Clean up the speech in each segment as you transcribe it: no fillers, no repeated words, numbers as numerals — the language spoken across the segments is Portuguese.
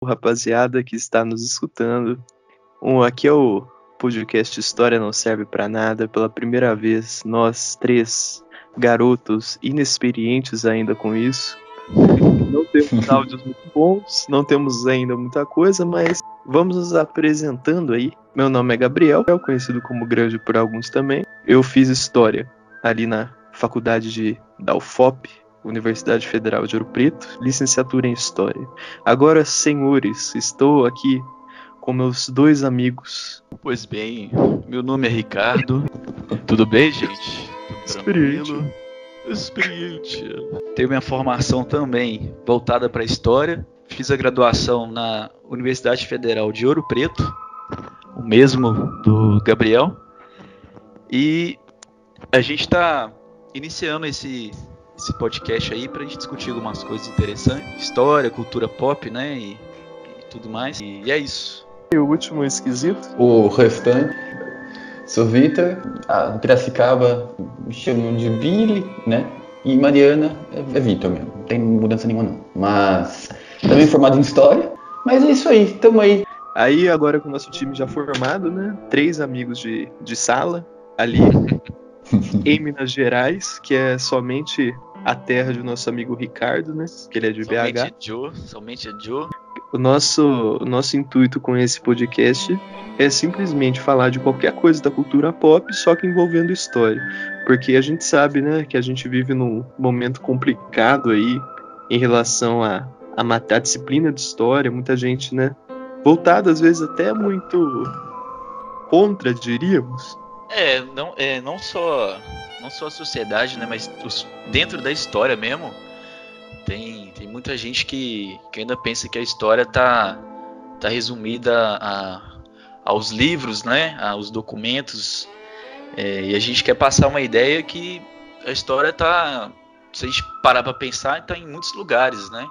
rapaziada que está nos escutando. Aqui é o podcast História Não Serve Pra Nada. Pela primeira vez, nós três garotos inexperientes ainda com isso. Não temos áudios muito bons, não temos ainda muita coisa, mas vamos nos apresentando aí. Meu nome é Gabriel, conhecido como Grande por alguns também. Eu fiz História ali na faculdade da UFOP, Universidade Federal de Ouro Preto, licenciatura em História. Agora, senhores, estou aqui com meus dois amigos. Pois bem, meu nome é Ricardo. Tudo bem, gente? Tudo tranquilo? Experiente. Tenho minha formação também voltada para História. Fiz a graduação na Universidade Federal de Ouro Preto, o mesmo do Gabriel. E a gente está iniciando esse podcast aí para a gente discutir algumas coisas interessantes. História, cultura pop, né? E tudo mais. E é isso. E o último esquisito? O restante. Sou Vitor, em Piracicaba me chamam de Billy, né? E Mariana é Vitor mesmo, não tem mudança nenhuma não. Mas também formado em História, mas é isso aí, tamo aí. Aí agora com o nosso time já formado, né? 3 amigos de sala, ali em Minas Gerais, que é somente a terra do nosso amigo Ricardo, né? Que ele é de BH. Somente Joe. O nosso intuito com esse podcast é simplesmente falar de qualquer coisa da cultura pop, só que envolvendo história. Porque a gente sabe, né, que a gente vive num momento complicado aí em relação à disciplina de história. Muita gente, né, voltada às vezes até muito contra, diríamos. Não só a sociedade, né, mas dentro da história mesmo. Tem muita gente que ainda pensa que a história tá resumida aos livros, né, aos documentos, e a gente quer passar uma ideia que a história se a gente parar para pensar, está em muitos lugares, né?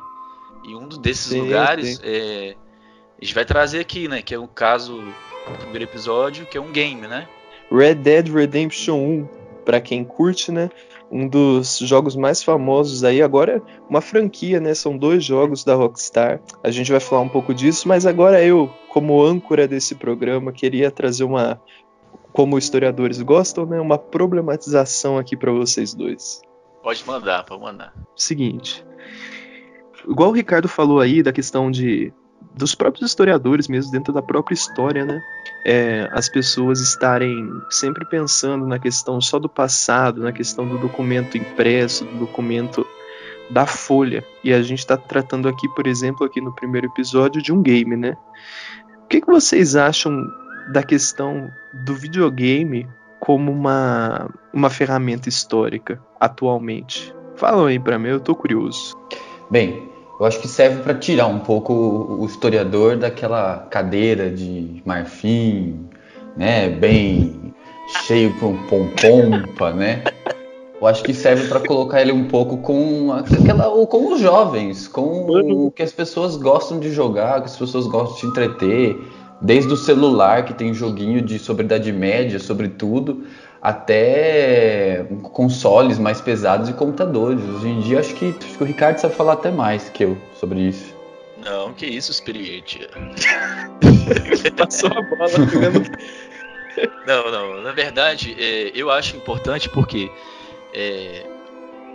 E um desses lugares a gente vai trazer aqui, né, que é o caso do primeiro episódio, que é um game, né? Red Dead Redemption 1, para quem curte, né? Um dos jogos mais famosos aí, agora uma franquia, né? São 2 jogos da Rockstar. A gente vai falar um pouco disso, mas agora eu, como âncora desse programa, queria trazer como historiadores gostam, né? Uma problematização aqui para vocês dois. Pode mandar. Seguinte, igual o Ricardo falou aí da questão dos próprios historiadores mesmo, dentro da própria história, né? As pessoas estarem sempre pensando na questão só do passado, na questão do documento impresso, do documento da folha. E a gente está tratando aqui, por exemplo, aqui no primeiro episódio, de um game, né? O que vocês acham da questão do videogame como uma ferramenta histórica atualmente? Falam aí pra mim, eu tô curioso. Bem, eu acho que serve para tirar um pouco o historiador daquela cadeira de marfim, né, bem cheio com pompa, né? Eu acho que serve para colocar ele um pouco com os jovens, com o que as pessoas gostam de jogar, o que as pessoas gostam de se entreter, desde o celular, que tem joguinho sobre Idade Média, sobre tudo, até consoles mais pesados e computadores. Hoje em dia acho que o Ricardo sabe falar até mais que eu sobre isso. Não, que isso, experiente. Passou a bola pegando. Não, na verdade eu acho importante porque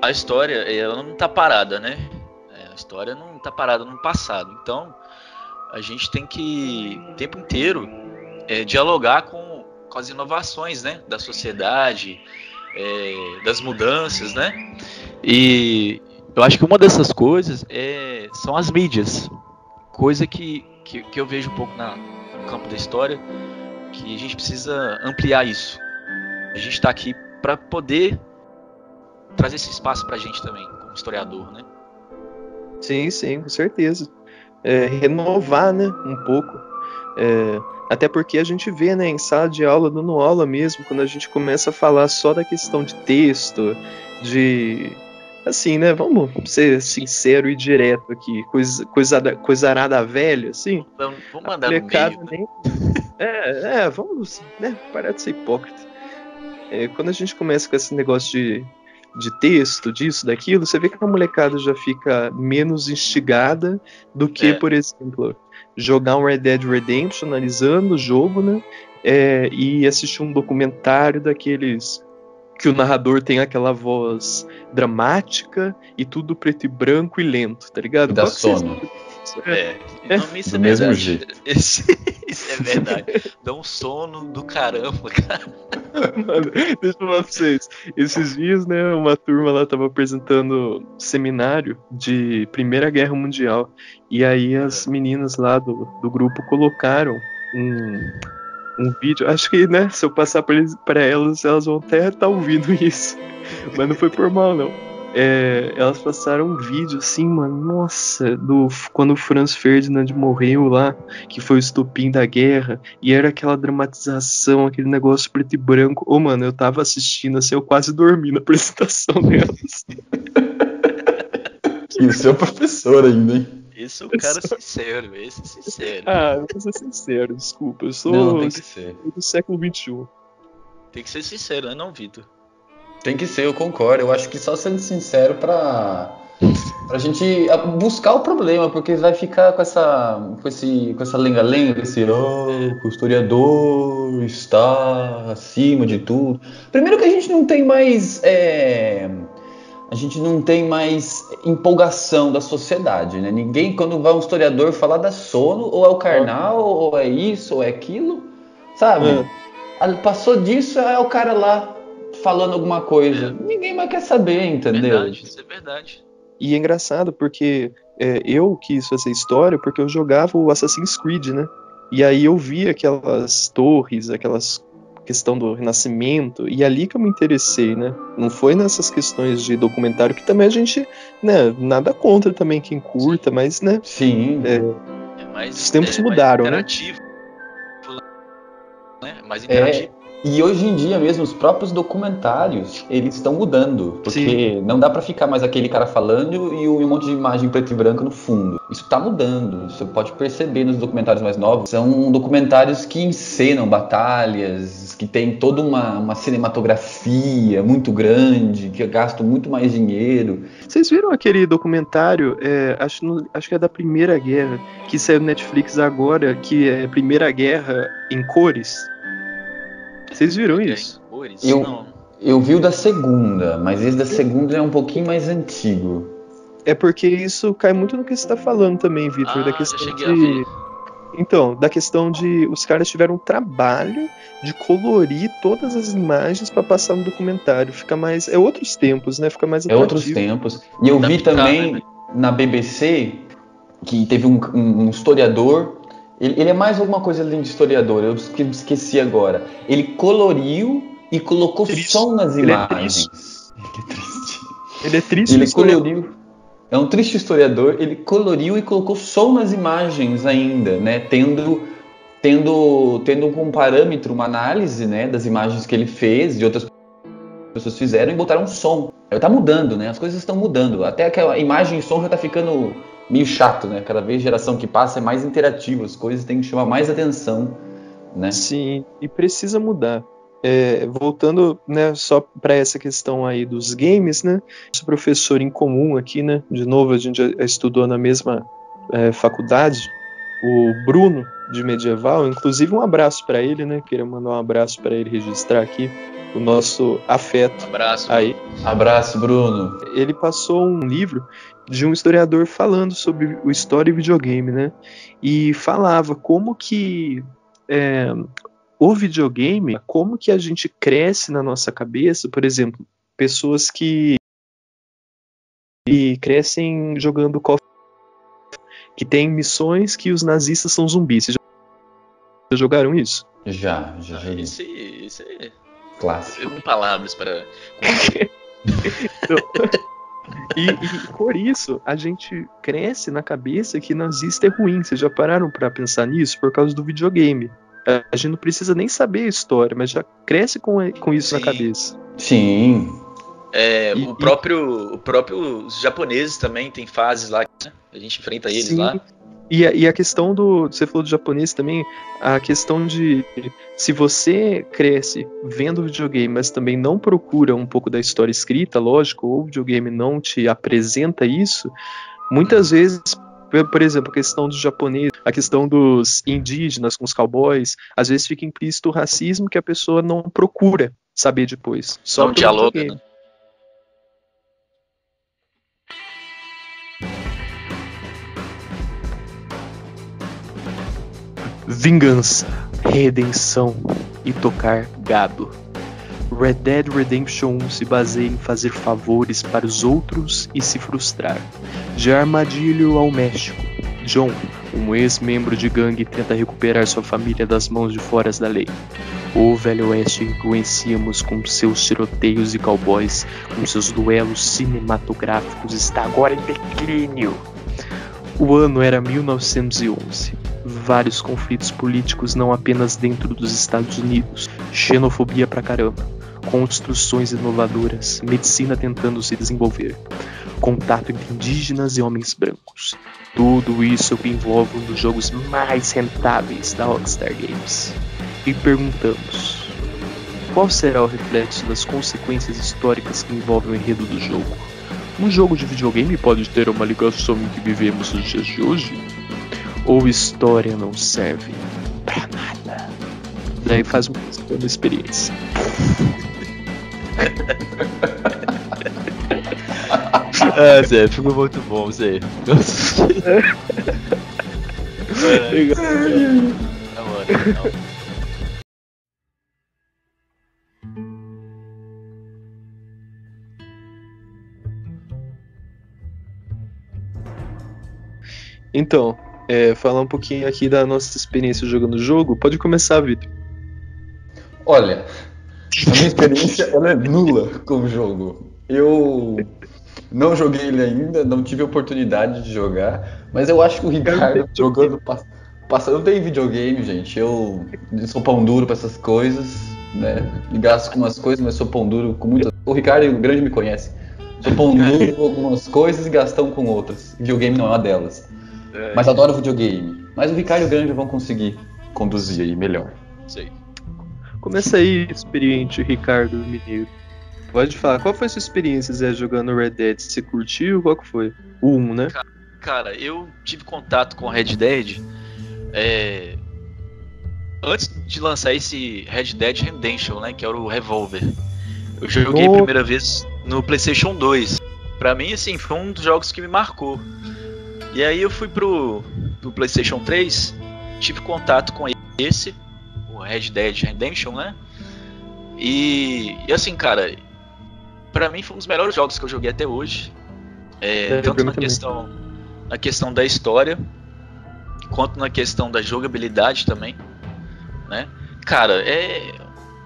a história ela não está parada, né? A história não está parada no passado, então a gente tem que o tempo inteiro dialogar com as inovações, né, da sociedade, das mudanças, né? E eu acho que uma dessas coisas são as mídias, coisa que eu vejo um pouco no campo da história, que a gente precisa ampliar isso. A gente está aqui para poder trazer esse espaço para a gente também, como historiador, né? Sim, com certeza. Renovar, né, um pouco. Até porque a gente vê, né, em sala de aula, dando aula mesmo, quando a gente começa a falar só da questão de texto, assim, né, vamos ser sincero e direto aqui, coisarada velha, assim. Vamos mandar no meio, né? Vamos, né, parar de ser hipócrita. Quando a gente começa com esse negócio de texto, disso, daquilo, você vê que a molecada já fica menos instigada do que, por exemplo, jogar um Red Dead Redemption analisando o jogo, né? E assistir um documentário daqueles que o narrador tem aquela voz dramática e tudo preto e branco e lento, tá ligado? E dá sono. Não, isso do é mesmo verdade. jeito. Isso é verdade. Dá um sono do caramba, cara. Mano, deixa eu falar pra vocês. Esses dias, né, uma turma lá tava apresentando seminário de Primeira Guerra Mundial. E aí as meninas lá do grupo colocaram um vídeo. Acho que, né, se eu passar pra elas vão até estar ouvindo isso. Mas não foi por mal, não. Elas passaram um vídeo assim, mano, nossa, quando o Franz Ferdinand morreu lá, que foi o estopim da guerra, e era aquela dramatização, aquele negócio preto e branco. Ô, mano, eu tava assistindo assim, eu quase dormi na apresentação delas. E o seu professor ainda, hein? Esse é o cara sincero, esse é sincero. Eu vou ser sincero, desculpa, eu sou Não, tem que ser. do século XXI. Tem que ser sincero, né, não, Vitor? Tem que ser, eu concordo. Eu acho que só sendo sincero pra gente buscar o problema, porque vai ficar com essa lenga-lenga, o historiador está acima de tudo. Primeiro que a gente não tem mais empolgação da sociedade, né? Ninguém, quando vai um historiador falar da sono, ou é o Karnal, ou é isso, ou é aquilo, sabe? Passou disso, é o cara lá falando alguma coisa. Ninguém mais quer saber, entendeu? Isso é verdade. E é engraçado porque eu quis fazer história porque eu jogava o Assassin's Creed, né? E aí eu via aquelas torres, aquelas questão do Renascimento, e ali que eu me interessei, né? Não foi nessas questões de documentário, que também a gente, né, nada contra também quem curta, mas, né? Sim. Os tempos mudaram, mais interativo, né? Mais interativo. E hoje em dia mesmo, os próprios documentários, eles estão mudando. Porque não dá pra ficar mais aquele cara falando e um monte de imagem preto e branco no fundo. Isso tá mudando. Você pode perceber nos documentários mais novos. São documentários que encenam batalhas, que tem toda uma cinematografia muito grande, que gastam muito mais dinheiro. Vocês viram aquele documentário, acho que é da Primeira Guerra, que saiu no Netflix agora, que é Primeira Guerra em cores? Vocês viram isso? Eu vi o da segunda, mas esse da segunda é um pouquinho mais antigo. É porque isso cai muito no que você está falando também, Vitor, da questão Então, da questão de os caras tiveram um trabalho de colorir todas as imagens para passar no documentário. Fica mais, outros tempos, né? Fica mais atrativo. Outros tempos. E eu vi também na BBC que teve um historiador. Ele é mais alguma coisa além de historiador, eu esqueci agora. Ele coloriu e colocou som nas imagens. Ele é triste. Ele coloriu. É um triste historiador. Ele coloriu e colocou som nas imagens ainda, né? Tendo como parâmetro uma análise, né, das imagens que ele fez, de outras pessoas fizeram, e botaram som. Tá mudando, né? As coisas estão mudando. Até aquela imagem e som já tá ficando meio chato, né? Cada vez a geração que passa é mais interativa, as coisas têm que chamar mais atenção, né? Sim, e precisa mudar. Voltando, né, só para essa questão aí dos games, né? Nosso professor em comum aqui, né? De novo, a gente já estudou na mesma faculdade, o Bruno de Medieval. Inclusive um abraço para ele, né? Queria mandar um abraço para ele, registrar aqui o nosso afeto. Abraço. Aí. Abraço, Bruno. Ele passou um livro de um historiador falando sobre o história e videogame, né? E falava como que o videogame, como que a gente cresce na nossa cabeça, por exemplo, pessoas que crescem jogando Call of Duty, que tem missões que os nazistas são zumbis. Vocês já jogaram isso? Já joguei. Isso é clássico. Eu tenho palavras para... E por isso a gente cresce na cabeça que nazista é ruim. Vocês já pararam para pensar nisso? Por causa do videogame. A gente não precisa nem saber a história, mas já cresce com isso na cabeça. Sim. O próprio os japoneses também tem fases lá, né? A gente enfrenta eles lá. E a questão você falou do japonês também, a questão de se você cresce vendo videogame, mas também não procura um pouco da história escrita, lógico, ou o videogame não te apresenta isso, muitas vezes, por exemplo, a questão dos japoneses, a questão dos indígenas com os cowboys, às vezes fica implícito o racismo que a pessoa não procura saber depois. Só Não dialoga, né? Vingança, redenção e tocar gado. Red Dead Redemption 1 se baseia em fazer favores para os outros e se frustrar. De Armadilho ao México, John, um ex-membro de gangue, tenta recuperar sua família das mãos de fora da lei. O Velho Oeste que conhecíamos com seus tiroteios e cowboys, com seus duelos cinematográficos, está agora em declínio. O ano era 1911. Vários conflitos políticos não apenas dentro dos Estados Unidos, xenofobia pra caramba, construções inovadoras, medicina tentando se desenvolver, contato entre indígenas e homens brancos. Tudo isso envolve um dos jogos mais rentáveis da Rockstar Games. E perguntamos, qual será o reflexo das consequências históricas que envolvem o enredo do jogo? Um jogo de videogame pode ter uma ligação em que vivemos nos dias de hoje? Ou história não serve pra nada? Daí faz uma experiência. Zé, ficou muito bom, Zé. Então, falar um pouquinho aqui da nossa experiência jogando o jogo. Pode começar, Vitor. Olha, a minha experiência ela é nula com o jogo. Eu não joguei ele ainda, não tive oportunidade de jogar, mas eu acho que o Ricardo jogando eu não tenho videogame, gente. Eu sou pão duro pra essas coisas, né? Gasto com umas coisas, mas sou pão duro com muitas. O Ricardo, o grande, me conhece. Sou pão duro com algumas coisas e gastão com outras. Videogame não é uma delas. Mas adoro videogame. Mas o Ricardo e o Grande vão conseguir conduzir aí melhor. Sei. Começa aí, experiente Ricardo Mineiro. Pode falar, qual foi a sua experiência, Zé, jogando Red Dead? Você curtiu? Qual que foi? O 1, né? Cara, eu tive contato com Red Dead antes de lançar esse Red Dead Redemption, né? Que era o Revolver. Eu joguei a primeira vez no PlayStation 2. Pra mim, assim, foi um dos jogos que me marcou. E aí eu fui pro PlayStation 3, tive contato com esse, o Red Dead Redemption, né? E assim, cara, pra mim foi um dos melhores jogos que eu joguei até hoje. Tanto na questão da história, quanto na questão da jogabilidade também, né? Cara,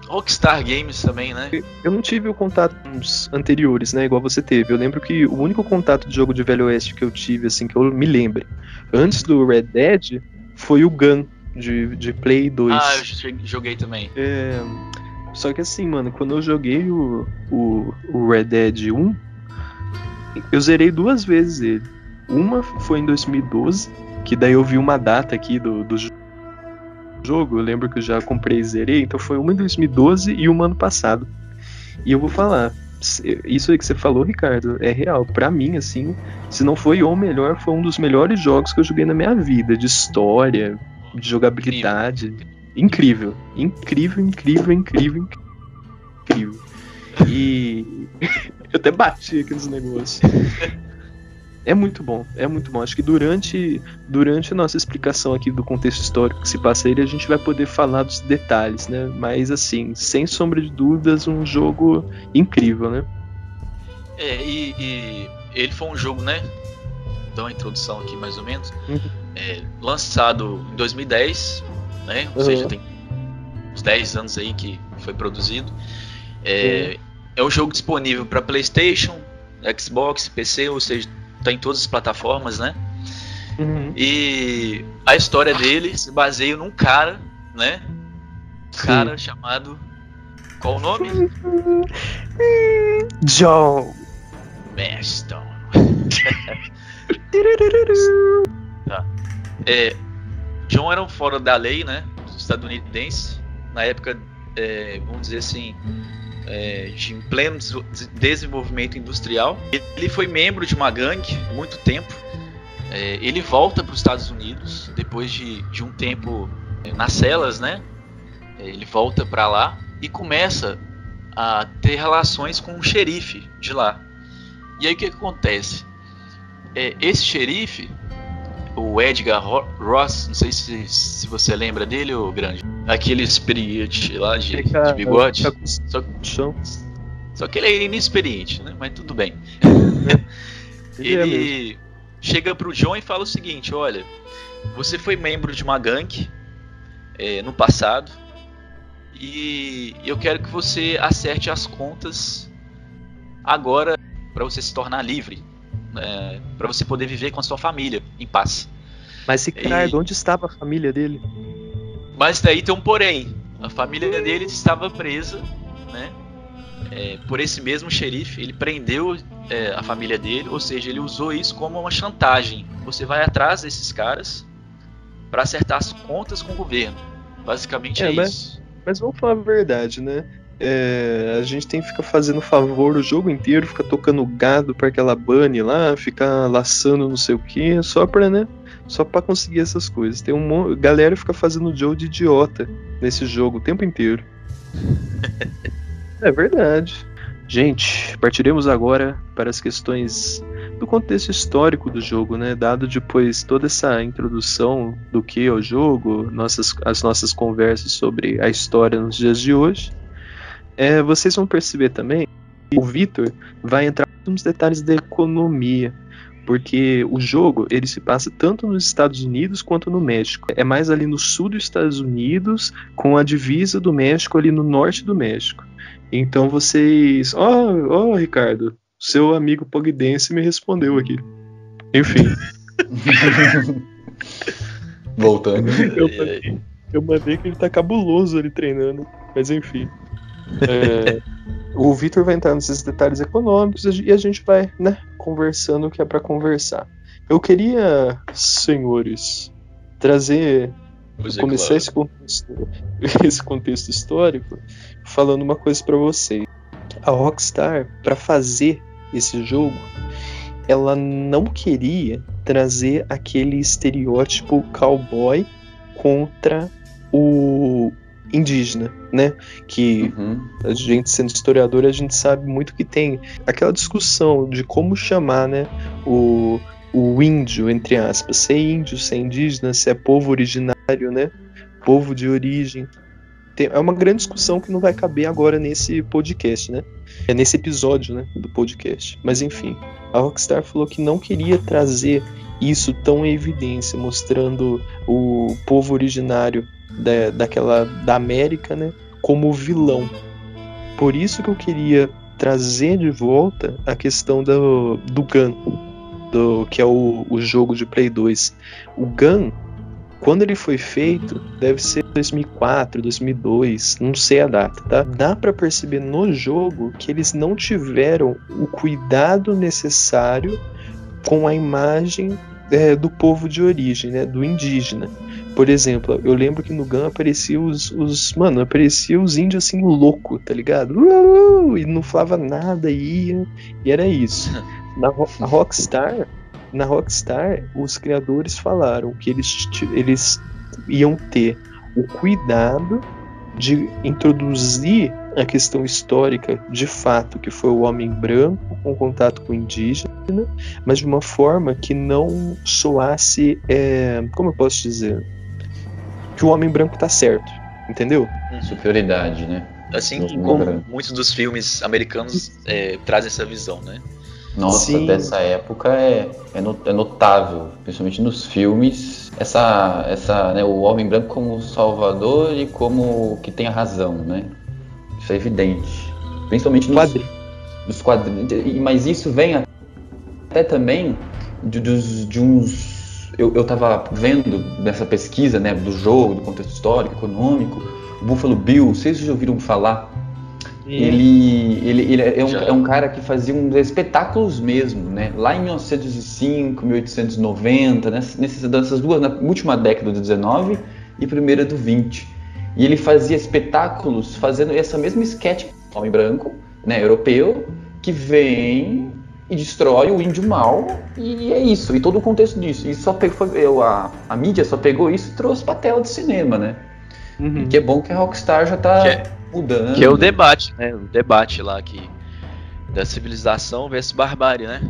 Rockstar Games também, né? Eu não tive o contato com os anteriores, né? Igual você teve. Eu lembro que o único contato de jogo de Velho Oeste que eu tive, assim, que eu me lembre, antes do Red Dead, foi o Gun, de Play 2. Ah, eu joguei também. Só que assim, mano, quando eu joguei o Red Dead 1, eu zerei 2 vezes ele. Uma foi em 2012, que daí eu vi uma data aqui do jogo, eu lembro que eu já comprei e zerei, então foi uma em 2012 e uma ano passado. E eu vou falar, isso aí que você falou, Ricardo, é real. Pra mim, assim, se não foi o melhor, foi um dos melhores jogos que eu joguei na minha vida, de história, de jogabilidade. Incrível. E eu até bati aqui nos negócios. É muito bom. Acho que durante a nossa explicação aqui do contexto histórico que se passa ele, a gente vai poder falar dos detalhes, né? Mas assim, sem sombra de dúvidas, um jogo incrível, né? E ele foi um jogo, né? Dá uma introdução aqui mais ou menos. Lançado em 2010, né? Ou seja, tem uns 10 anos aí que foi produzido. É um jogo disponível para PlayStation, Xbox, PC, ou seja, tá em todas as plataformas, né? E a história dele se baseia num cara, né? Cara chamado... Qual o nome? John Marston. Tá. John era um fora da lei, né? Estadunidense. Na época, vamos dizer assim, de pleno desenvolvimento industrial. Ele foi membro de uma gangue muito tempo. Ele volta para os Estados Unidos depois de um tempo nas celas, né? Ele volta para lá e começa a ter relações com um xerife de lá. E aí o que acontece? Esse xerife, o Edgar Ross, não sei se você lembra dele, ô Grande, aquele experiente lá de bigode. Só que ele é inexperiente, né? Mas tudo bem. Ele chega pro John e fala o seguinte: olha, você foi membro de uma gangue no passado e eu quero que você acerte as contas agora para você se tornar livre, para você poder viver com a sua família em paz. Mas Ricardo, onde estava a família dele? Mas daí tem um porém. A família dele estava presa, né? Por esse mesmo xerife. Ele prendeu a família dele, ou seja, ele usou isso como uma chantagem. Você vai atrás desses caras para acertar as contas com o governo. Basicamente isso. Mas vamos falar a verdade, né? A gente tem que ficar fazendo favor o jogo inteiro, ficar tocando gado pra aquela bunny lá, ficar laçando não sei o que, só pra conseguir essas coisas. Tem galera fica fazendo o Joe de idiota nesse jogo o tempo inteiro. É verdade. Gente, partiremos agora para as questões do contexto histórico do jogo, né? Dado depois toda essa introdução do que é o jogo, as nossas conversas sobre a história nos dias de hoje, vocês vão perceber também que o Vitor vai entrar nos detalhes da economia, porque o jogo ele se passa tanto nos Estados Unidos quanto no México. É mais ali no sul dos Estados Unidos, com a divisa do México ali no norte do México. Então vocês... Ricardo, seu amigo Pogdense me respondeu aqui. Enfim. Voltando. Eu mandei que ele tá cabuloso ali treinando. Mas enfim. O Vitor vai entrar nesses detalhes econômicos e a gente vai, né, conversando o que é pra conversar. Eu queria, senhores, começar esse contexto histórico falando uma coisa pra vocês. A Rockstar, para fazer esse jogo, ela não queria trazer aquele estereótipo cowboy contra o indígena, né? Que a gente, sendo historiador, a gente sabe muito que tem aquela discussão de como chamar, né, o índio, entre aspas, se é índio, se é indígena, se é povo originário, né? Povo de origem. É uma grande discussão que não vai caber agora nesse podcast, né? Nesse episódio, né, do podcast. Mas enfim, a Rockstar falou que não queria trazer isso tão em evidência, mostrando o povo originário da América, né, como vilão. Por isso que eu queria trazer de volta a questão do Gun, que é o jogo de Play 2. O Gun, quando ele foi feito, deve ser 2004, 2002, não sei a data, tá? Dá pra perceber no jogo que eles não tiveram o cuidado necessário com a imagem do povo de origem, né, do indígena. Por exemplo, eu lembro que no Gun aparecia aparecia os índios assim louco, tá ligado? E não falava nada, e era isso. Na Rockstar, os criadores falaram que eles iam ter o cuidado de introduzir a questão histórica de fato, que foi o homem branco com contato com o indígena, mas de uma forma que não soasse, como eu posso dizer, que o homem branco tá certo, entendeu? Superioridade, né? Assim como muitos dos filmes americanos trazem essa visão, né? Nossa, sim. Dessa época é notável, principalmente nos filmes, né, o homem branco como salvador e como que tem a razão, né? Isso é evidente, principalmente nos quadrinhos. Mas isso vem até também de uns... Eu tava vendo nessa pesquisa, né, do jogo, do contexto histórico, econômico, o Buffalo Bill, vocês já ouviram falar Ele é um cara que fazia uns espetáculos mesmo, né? Lá em 1905, 1890, nessas duas, na última década do 19 e primeira do 20. E ele fazia espetáculos fazendo essa mesma esquete, homem branco, né, europeu, que vem e destrói o índio mau, e é isso, e todo o contexto disso. E a mídia só pegou isso e trouxe pra tela de cinema, né? E que é bom que a Rockstar já tá mudando. Que é o debate, né? O debate lá da civilização versus barbárie, né?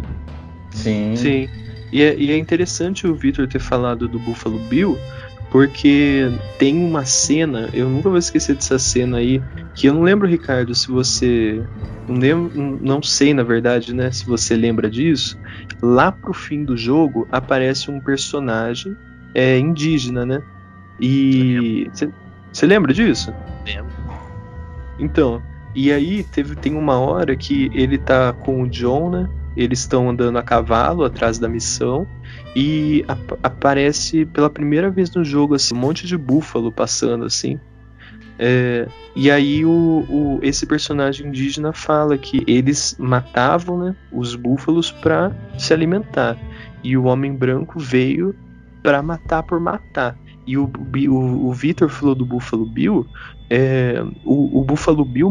Sim. Sim. E é interessante o Victor ter falado do Buffalo Bill, porque tem uma cena, eu nunca vou esquecer dessa cena aí, que eu não lembro, Ricardo, se você... Não sei, na verdade, né, se você lembra disso. Lá pro fim do jogo, aparece um personagem indígena, né? E... Você lembra disso? Lembro. Então, e aí tem uma hora que ele tá com o John, né? Eles estão andando a cavalo atrás da missão e aparece pela primeira vez no jogo assim, um monte de búfalo passando assim. E aí esse personagem indígena fala que eles matavam, né, os búfalos para se alimentar, e o homem branco veio para matar por matar. E o Victor falou do Buffalo Bill. O Buffalo Bill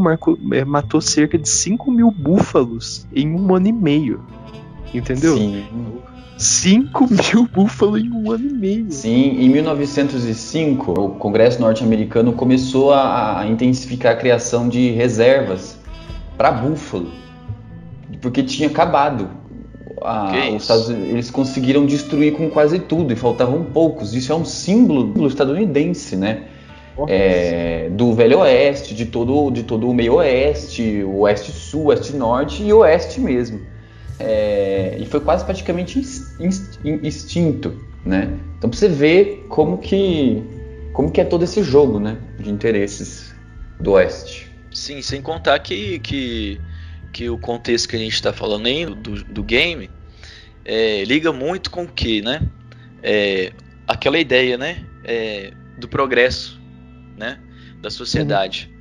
matou cerca de 5.000 búfalos em 1 ano e meio. Entendeu? Sim. 5.000 búfalos em 1 ano e meio. Sim, em 1905, o Congresso norte-americano começou a intensificar a criação de reservas para búfalo, porque tinha acabado. Os Estados Unidos, eles conseguiram destruir com quase tudo e faltavam poucos. Isso é um símbolo estadunidense, né? Do Velho Oeste, de todo o Meio Oeste, o Oeste-Sul, Oeste-Norte e Oeste mesmo. E foi quase praticamente extinto, né? Então pra você ver como que é todo esse jogo, né, de interesses do Oeste. Sim, sem contar que o contexto que a gente está falando aí do game liga muito com o que, né? Aquela ideia, né? Do progresso, né? Da sociedade.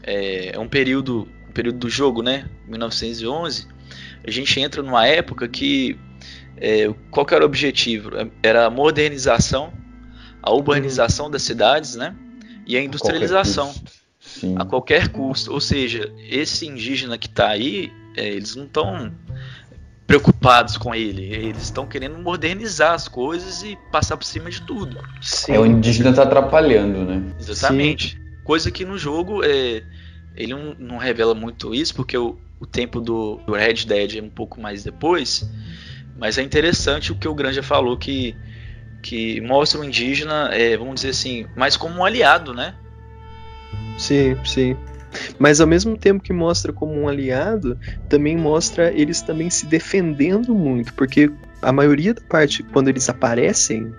É um período do jogo, né? 1911. A gente entra numa época que qual que era o objetivo? Era a modernização, a urbanização das cidades, né? E a industrialização. A qualquer custo. Ou seja, esse indígena que está aí, eles não estão preocupados com ele. Eles estão querendo modernizar as coisas e passar por cima de tudo. Sim. O indígena está atrapalhando, né? Exatamente. Sim. Coisa que no jogo ele não revela muito isso, porque o tempo do Red Dead é um pouco mais depois. Mas é interessante o que o Granja falou, que mostra o indígena, vamos dizer assim, mais como um aliado, né? Sim, sim. Mas ao mesmo tempo que mostra como um aliado, também mostra eles também se defendendo muito, porque a maioria da parte, quando eles aparecem,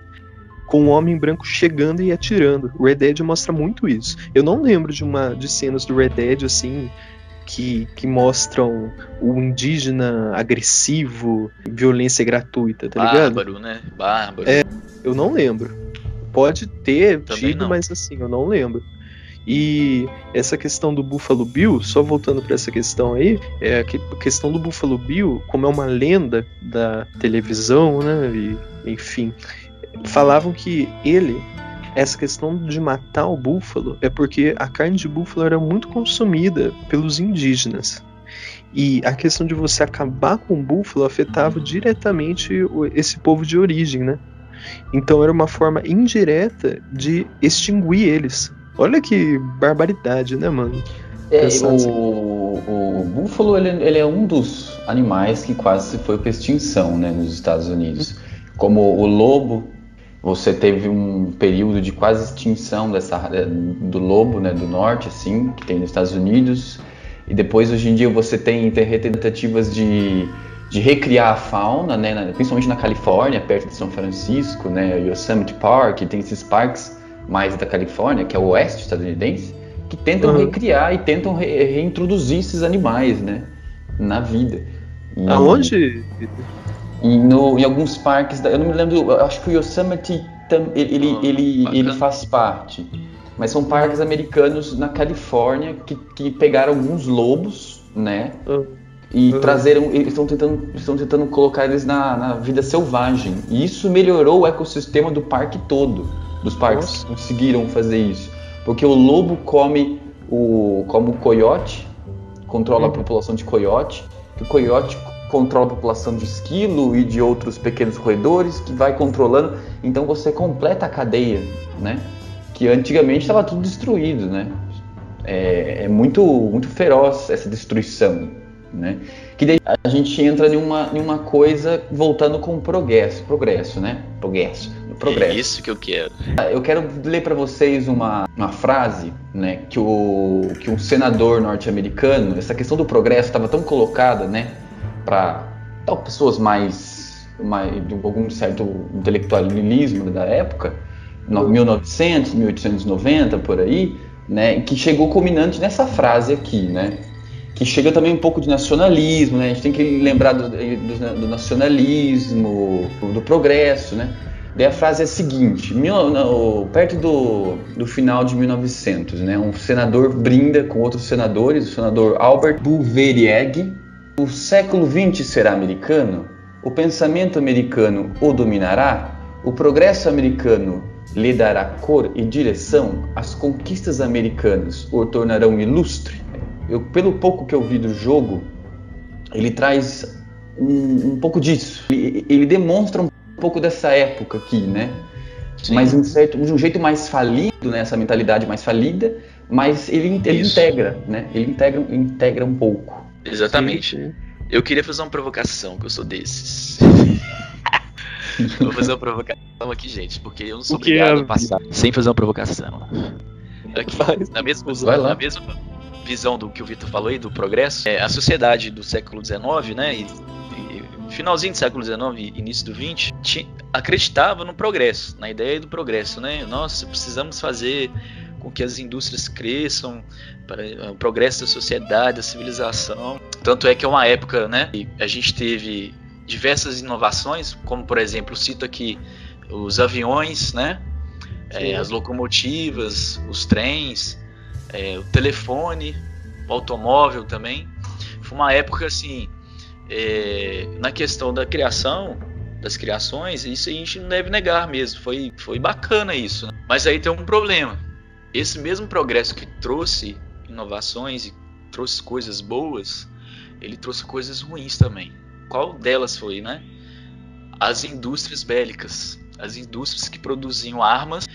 com o homem branco chegando e atirando. O Red Dead mostra muito isso. Eu não lembro de cenas do Red Dead assim que mostram o indígena agressivo, violência gratuita, tá ligado? Bárbaro, né? Bárbaro. Eu não lembro. Pode ter Também tido, não. mas assim, eu não lembro. E essa questão do Buffalo Bill, só voltando para essa questão aí, a questão do Buffalo Bill, como é uma lenda da televisão, né, e, enfim, falavam que essa questão de matar o búfalo é porque a carne de búfalo era muito consumida pelos indígenas. E a questão de você acabar com o búfalo afetava diretamente esse povo de origem, né? Então era uma forma indireta de extinguir eles. Olha que barbaridade, né, mano? O búfalo ele é um dos animais que quase se foi para extinção, né, nos Estados Unidos. Como o lobo, você teve um período de quase extinção do lobo, né, do norte, assim, que tem nos Estados Unidos. E depois, hoje em dia, você tem tentativas de recriar a fauna, né, principalmente na Califórnia, perto de São Francisco, né, Yosemite Park, tem esses parques mais da Califórnia, que é o oeste estadunidense, que tentam recriar e tentam reintroduzir esses animais, né, na vida. Aonde? Em alguns parques, eu não me lembro, eu acho que o Yosemite ele faz parte. mas são parques americanos na Califórnia que pegaram alguns lobos, né? E eles estão tentando colocar eles na vida selvagem. E isso melhorou o ecossistema do parque todo. Dos parques conseguiram fazer isso. Porque o lobo come o coiote, controla a população de coiote. O coiote controla a população de esquilo e de outros pequenos roedores, que vai controlando. Então você completa a cadeia, né? Que antigamente estava tudo destruído, né? É muito, muito feroz essa destruição, né? Que daí a gente entra em uma coisa voltando com o progresso, né? Progresso. É isso que eu quero. Eu quero ler para vocês uma frase, né? Que um senador norte-americano, essa questão do progresso estava tão colocada, né? Para pessoas mais de algum certo intelectualismo da época, 1900, 1890, por aí, né? Que chegou culminante nessa frase aqui, né? Que chega também um pouco de nacionalismo, né? A gente tem que lembrar do nacionalismo, do progresso, né? Daí a frase é a seguinte: perto do final de 1900, né? Um senador brinda com outros senadores, o senador Albert Bouverie. O século XX será americano? O pensamento americano o dominará? O progresso americano lhe dará cor e direção? As conquistas americanas o tornarão ilustre? Pelo pouco que eu vi do jogo, ele traz um pouco disso. Ele demonstra um pouco dessa época aqui, né? Sim. Mas de um jeito mais falido, né? Essa mentalidade mais falida, mas ele integra, né? Ele integra um pouco. Exatamente. Sim. Eu queria fazer uma provocação, que eu sou desses. Vou fazer uma provocação aqui, gente, porque eu não sou obrigado a passar sem fazer uma provocação. Aqui, na mesma visão do que o Vitor falou aí, do progresso, a sociedade do século XIX, né, e finalzinho do século XIX e início do XX, acreditava no progresso, na ideia do progresso, né? Nossa, precisamos fazer com que as indústrias cresçam para o progresso da sociedade, da civilização. Tanto é que é uma época, né, que a gente teve diversas inovações, como por exemplo, cito aqui os aviões, né, as locomotivas, os trens, o telefone, o automóvel também. Foi uma época assim, na questão da criação, das criações, isso a gente não deve negar mesmo, foi bacana isso, né? Mas aí tem um problema. Esse mesmo progresso que trouxe inovações e trouxe coisas boas, ele trouxe coisas ruins também. Qual delas foi, né? As indústrias bélicas, as indústrias que produziam armas,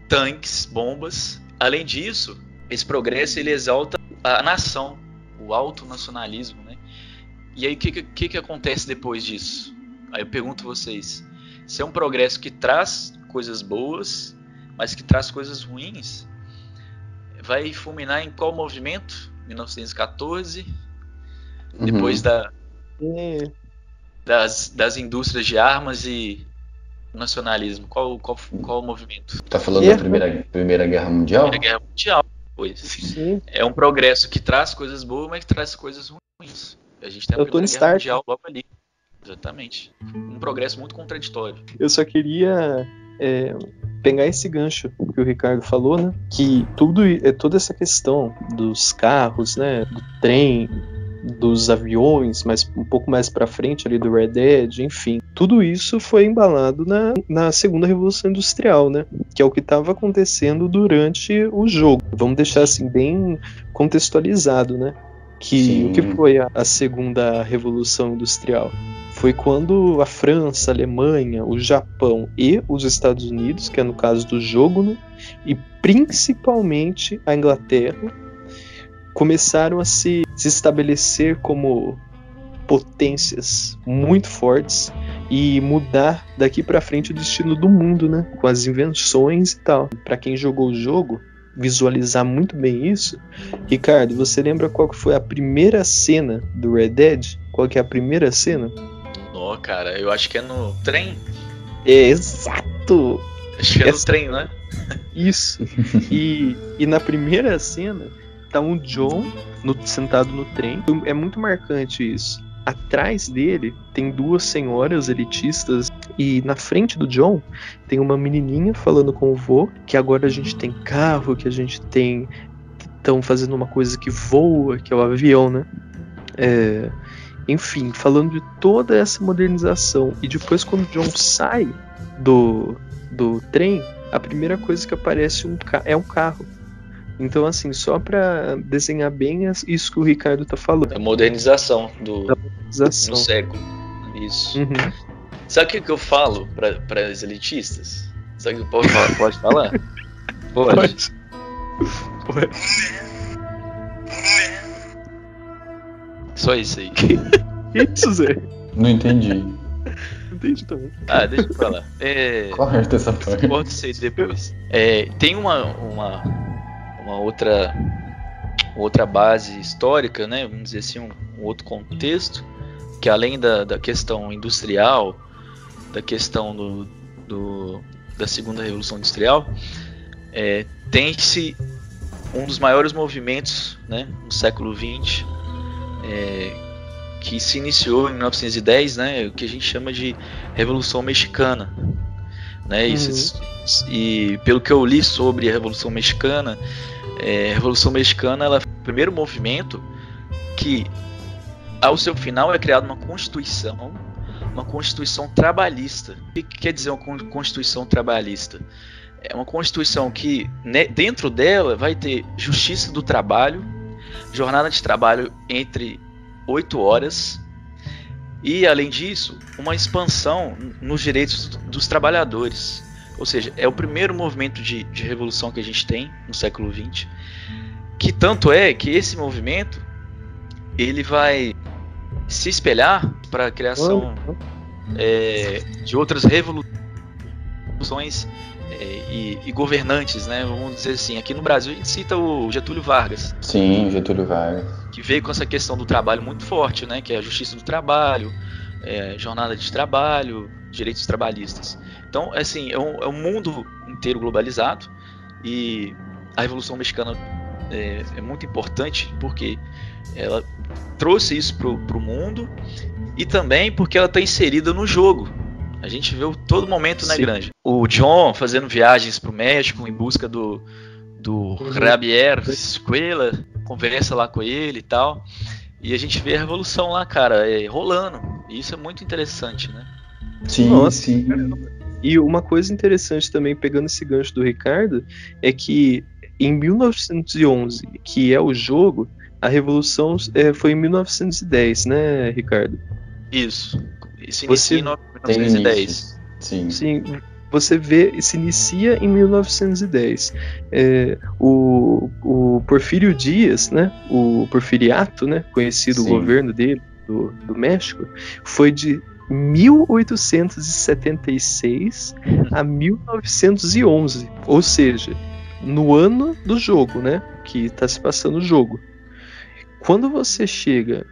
tanques, bombas. Além disso, esse progresso ele exalta a nação, o autonacionalismo, né? E aí o que acontece depois disso? Aí eu pergunto a vocês, se é um progresso que traz coisas boas, mas que traz coisas ruins, vai fulminar em qual movimento? 1914, depois das indústrias de armas e nacionalismo. Qual o movimento? Tá falando da Primeira Guerra Mundial? Primeira Guerra Mundial, pois. Sim. É um progresso que traz coisas boas, mas que traz coisas ruins. A gente tem a Primeira Guerra Mundial logo ali. Exatamente. Um progresso muito contraditório. Eu só queria pegar esse gancho que o Ricardo falou, né? Que toda essa questão dos carros, né? Do trem, dos aviões, mas um pouco mais pra frente ali do Red Dead, enfim. Tudo isso foi embalado na segunda Revolução Industrial, né? Que é o que estava acontecendo durante o jogo. Vamos deixar assim bem contextualizado, né? O que foi a segunda Revolução Industrial? Foi quando a França, a Alemanha, o Japão e os Estados Unidos, que é no caso do jogo, né, e principalmente a Inglaterra, começaram a se estabelecer como potências muito fortes e mudar daqui para frente o destino do mundo, né, com as invenções e tal. Para quem jogou o jogo, visualizar muito bem isso. Ricardo, você lembra qual que foi a primeira cena do Red Dead? Qual que é a primeira cena? Cara, eu acho que é no trem. Exato! Acho que é no trem, né? Isso. E na primeira cena tá um John sentado no trem. É muito marcante isso. Atrás dele tem duas senhoras elitistas e na frente do John tem uma menininha falando com o vô, que agora a gente tem carro, que a gente tem... Estão fazendo uma coisa que voa, que é o avião, né? Enfim, falando de toda essa modernização. E depois, quando o John sai do trem, a primeira coisa que aparece é um carro. Então, assim, só pra desenhar bem isso que o Ricardo tá falando. A modernização do modernização. século. Isso. Uhum. Sabe o que eu falo para os elitistas? Sabe o que o povo fala? Pode falar? Pode. Só isso aí. Que isso, Zé? Não entendi. Entendi também. Deixa eu falar. Corta essa parte. Corta isso aí depois. Tem uma outra base histórica, né? Vamos dizer assim, um outro contexto, que além da questão industrial, da questão da segunda revolução industrial, tem-se um dos maiores movimentos, né, no século XX, que se iniciou em 1910, né, o que a gente chama de Revolução Mexicana, né? E pelo que eu li sobre a Revolução Mexicana, a Revolução Mexicana ela foi o primeiro movimento que, ao seu final, é criada uma constituição trabalhista. O que quer dizer uma constituição trabalhista? É uma constituição que, né, dentro dela vai ter justiça do trabalho, jornada de trabalho entre 8 horas e, além disso, uma expansão nos direitos dos trabalhadores. Ou seja, é o primeiro movimento de revolução que a gente tem no século XX, que tanto é que esse movimento ele vai se espelhar para a criação de outras revoluções e governantes, né? Vamos dizer assim, aqui no Brasil a gente cita o Getúlio Vargas. Sim, Getúlio Vargas. Que veio com essa questão do trabalho muito forte, né? Que é a justiça do trabalho, jornada de trabalho, direitos trabalhistas. Então, assim, é um mundo inteiro globalizado, e a Revolução Mexicana é muito importante porque ela trouxe isso para o mundo, e também porque ela está inserida no jogo. A gente vê todo momento na granja. O John fazendo viagens para o México em busca do Javier Escuela, conversa lá com ele e tal. E a gente vê a revolução lá, cara, rolando. E isso é muito interessante, né? Sim, Nossa, sim. E uma coisa interessante também, pegando esse gancho do Ricardo, é que em 1911, que é o jogo, a revolução foi em 1910, né, Ricardo? Isso. Se inicia em 1910. Sim. Sim, você vê, se inicia em 1910. O Porfírio Dias, né, o Porfiriato, né, conhecido o governo dele, do México, foi de 1876 a 1911, ou seja, no ano do jogo, né, que está se passando o jogo. Quando você chega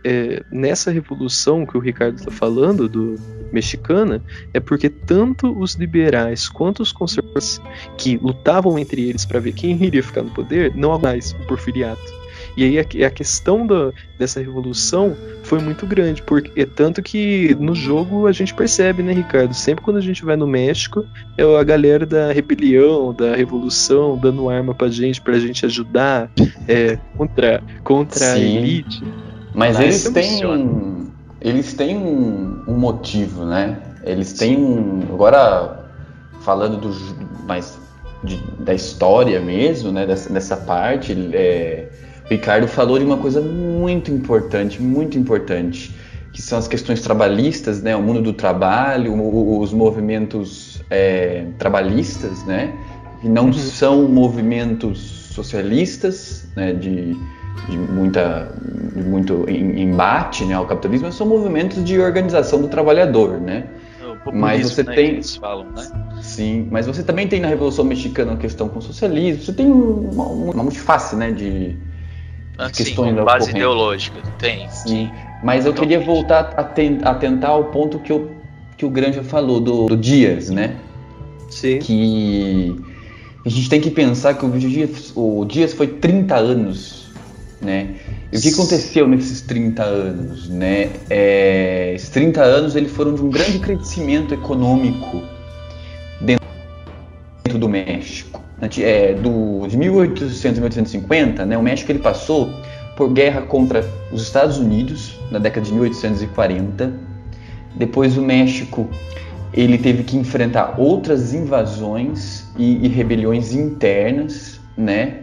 nessa revolução que o Ricardo está falando, do mexicana, é porque tanto os liberais quanto os conservadores, que lutavam entre eles para ver quem iria ficar no poder, não há mais o porfiriato. E aí a questão dessa revolução foi muito grande, porque tanto que no jogo a gente percebe, né, Ricardo? Sempre quando a gente vai no México, é a galera da rebelião, da revolução, dando arma pra gente ajudar contra a elite. Mas eles têm um motivo, né? Eles têm agora, falando da história mesmo, né? Dessa parte, o Ricardo falou de uma coisa muito importante, que são as questões trabalhistas, né? O mundo do trabalho, os movimentos trabalhistas, né? Que não são movimentos socialistas, né? De muito embate, né, ao capitalismo, mas são movimentos de organização do trabalhor, né? Mas você tem, eles falam, né? Sim, mas você também tem na Revolução Mexicana uma questão com o socialismo. Você tem uma multiface, né, de questões com base ideológica, tem. Sim, mas eu queria voltar a tentar ao ponto que o Granja falou do Dias, né? Sim. Que a gente tem que pensar que o Dias foi 30 anos, né? E o que aconteceu nesses 30 anos, né? Esses 30 anos eles foram de um grande crescimento econômico dentro do México. De 1800 a 1850, né, o México ele passou por guerra contra os Estados Unidos na década de 1840. Depois o México ele teve que enfrentar outras invasões e rebeliões internas, né,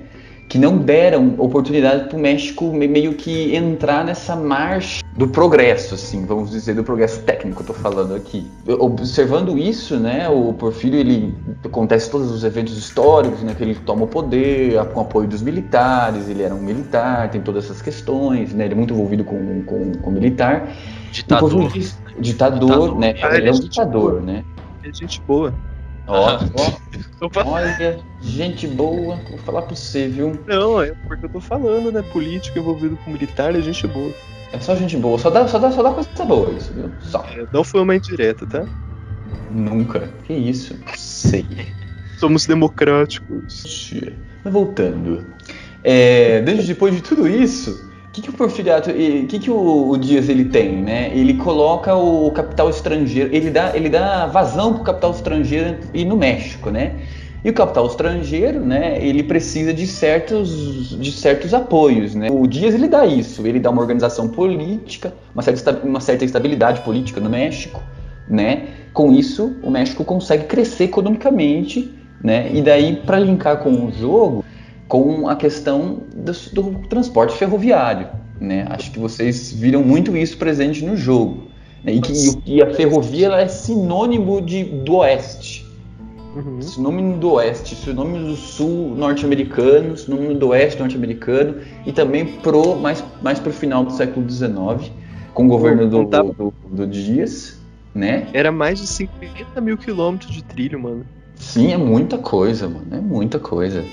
que não deram oportunidade para o México meio que entrar nessa marcha do progresso, assim, vamos dizer, do progresso técnico, eu estou falando aqui. Observando isso, né, o Porfírio, ele acontece todos os eventos históricos, né, que ele toma o poder com o apoio dos militares, ele era um militar, tem todas essas questões, né, ele é muito envolvido com o militar. Ditador, né, ele é um ditador, né. É gente boa. Olha, gente boa, vou falar pra você, viu? Não, é porque eu tô falando, né? Político envolvido com militar é gente boa. É só gente boa, só dá coisa boa isso, viu? Só. Não foi uma indireta, tá? Nunca. Que isso? Sei. Somos democráticos. Mas voltando. Depois de tudo isso, o que o Porfiriato, que o Dias ele tem, né? Ele coloca o capital estrangeiro, ele dá vazão pro capital estrangeiro e no México, né? E o capital estrangeiro, né? Ele precisa de certos apoios, né? O Dias ele dá isso, ele dá uma organização política, uma certa estabilidade política no México, né? Com isso, o México consegue crescer economicamente, né? E daí para linkar com o jogo, com a questão do transporte ferroviário, né? Acho que vocês viram muito isso presente no jogo, né? E a ferrovia ela é sinônimo do Oeste, sinônimo do Oeste, sinônimo do Sul norte-americano, sinônimo do Oeste norte-americano e também mais pro final do século XIX, com o governo do Dias, né? Era mais de 50 mil quilômetros de trilho, mano. Sim, é muita coisa, mano, é muita coisa.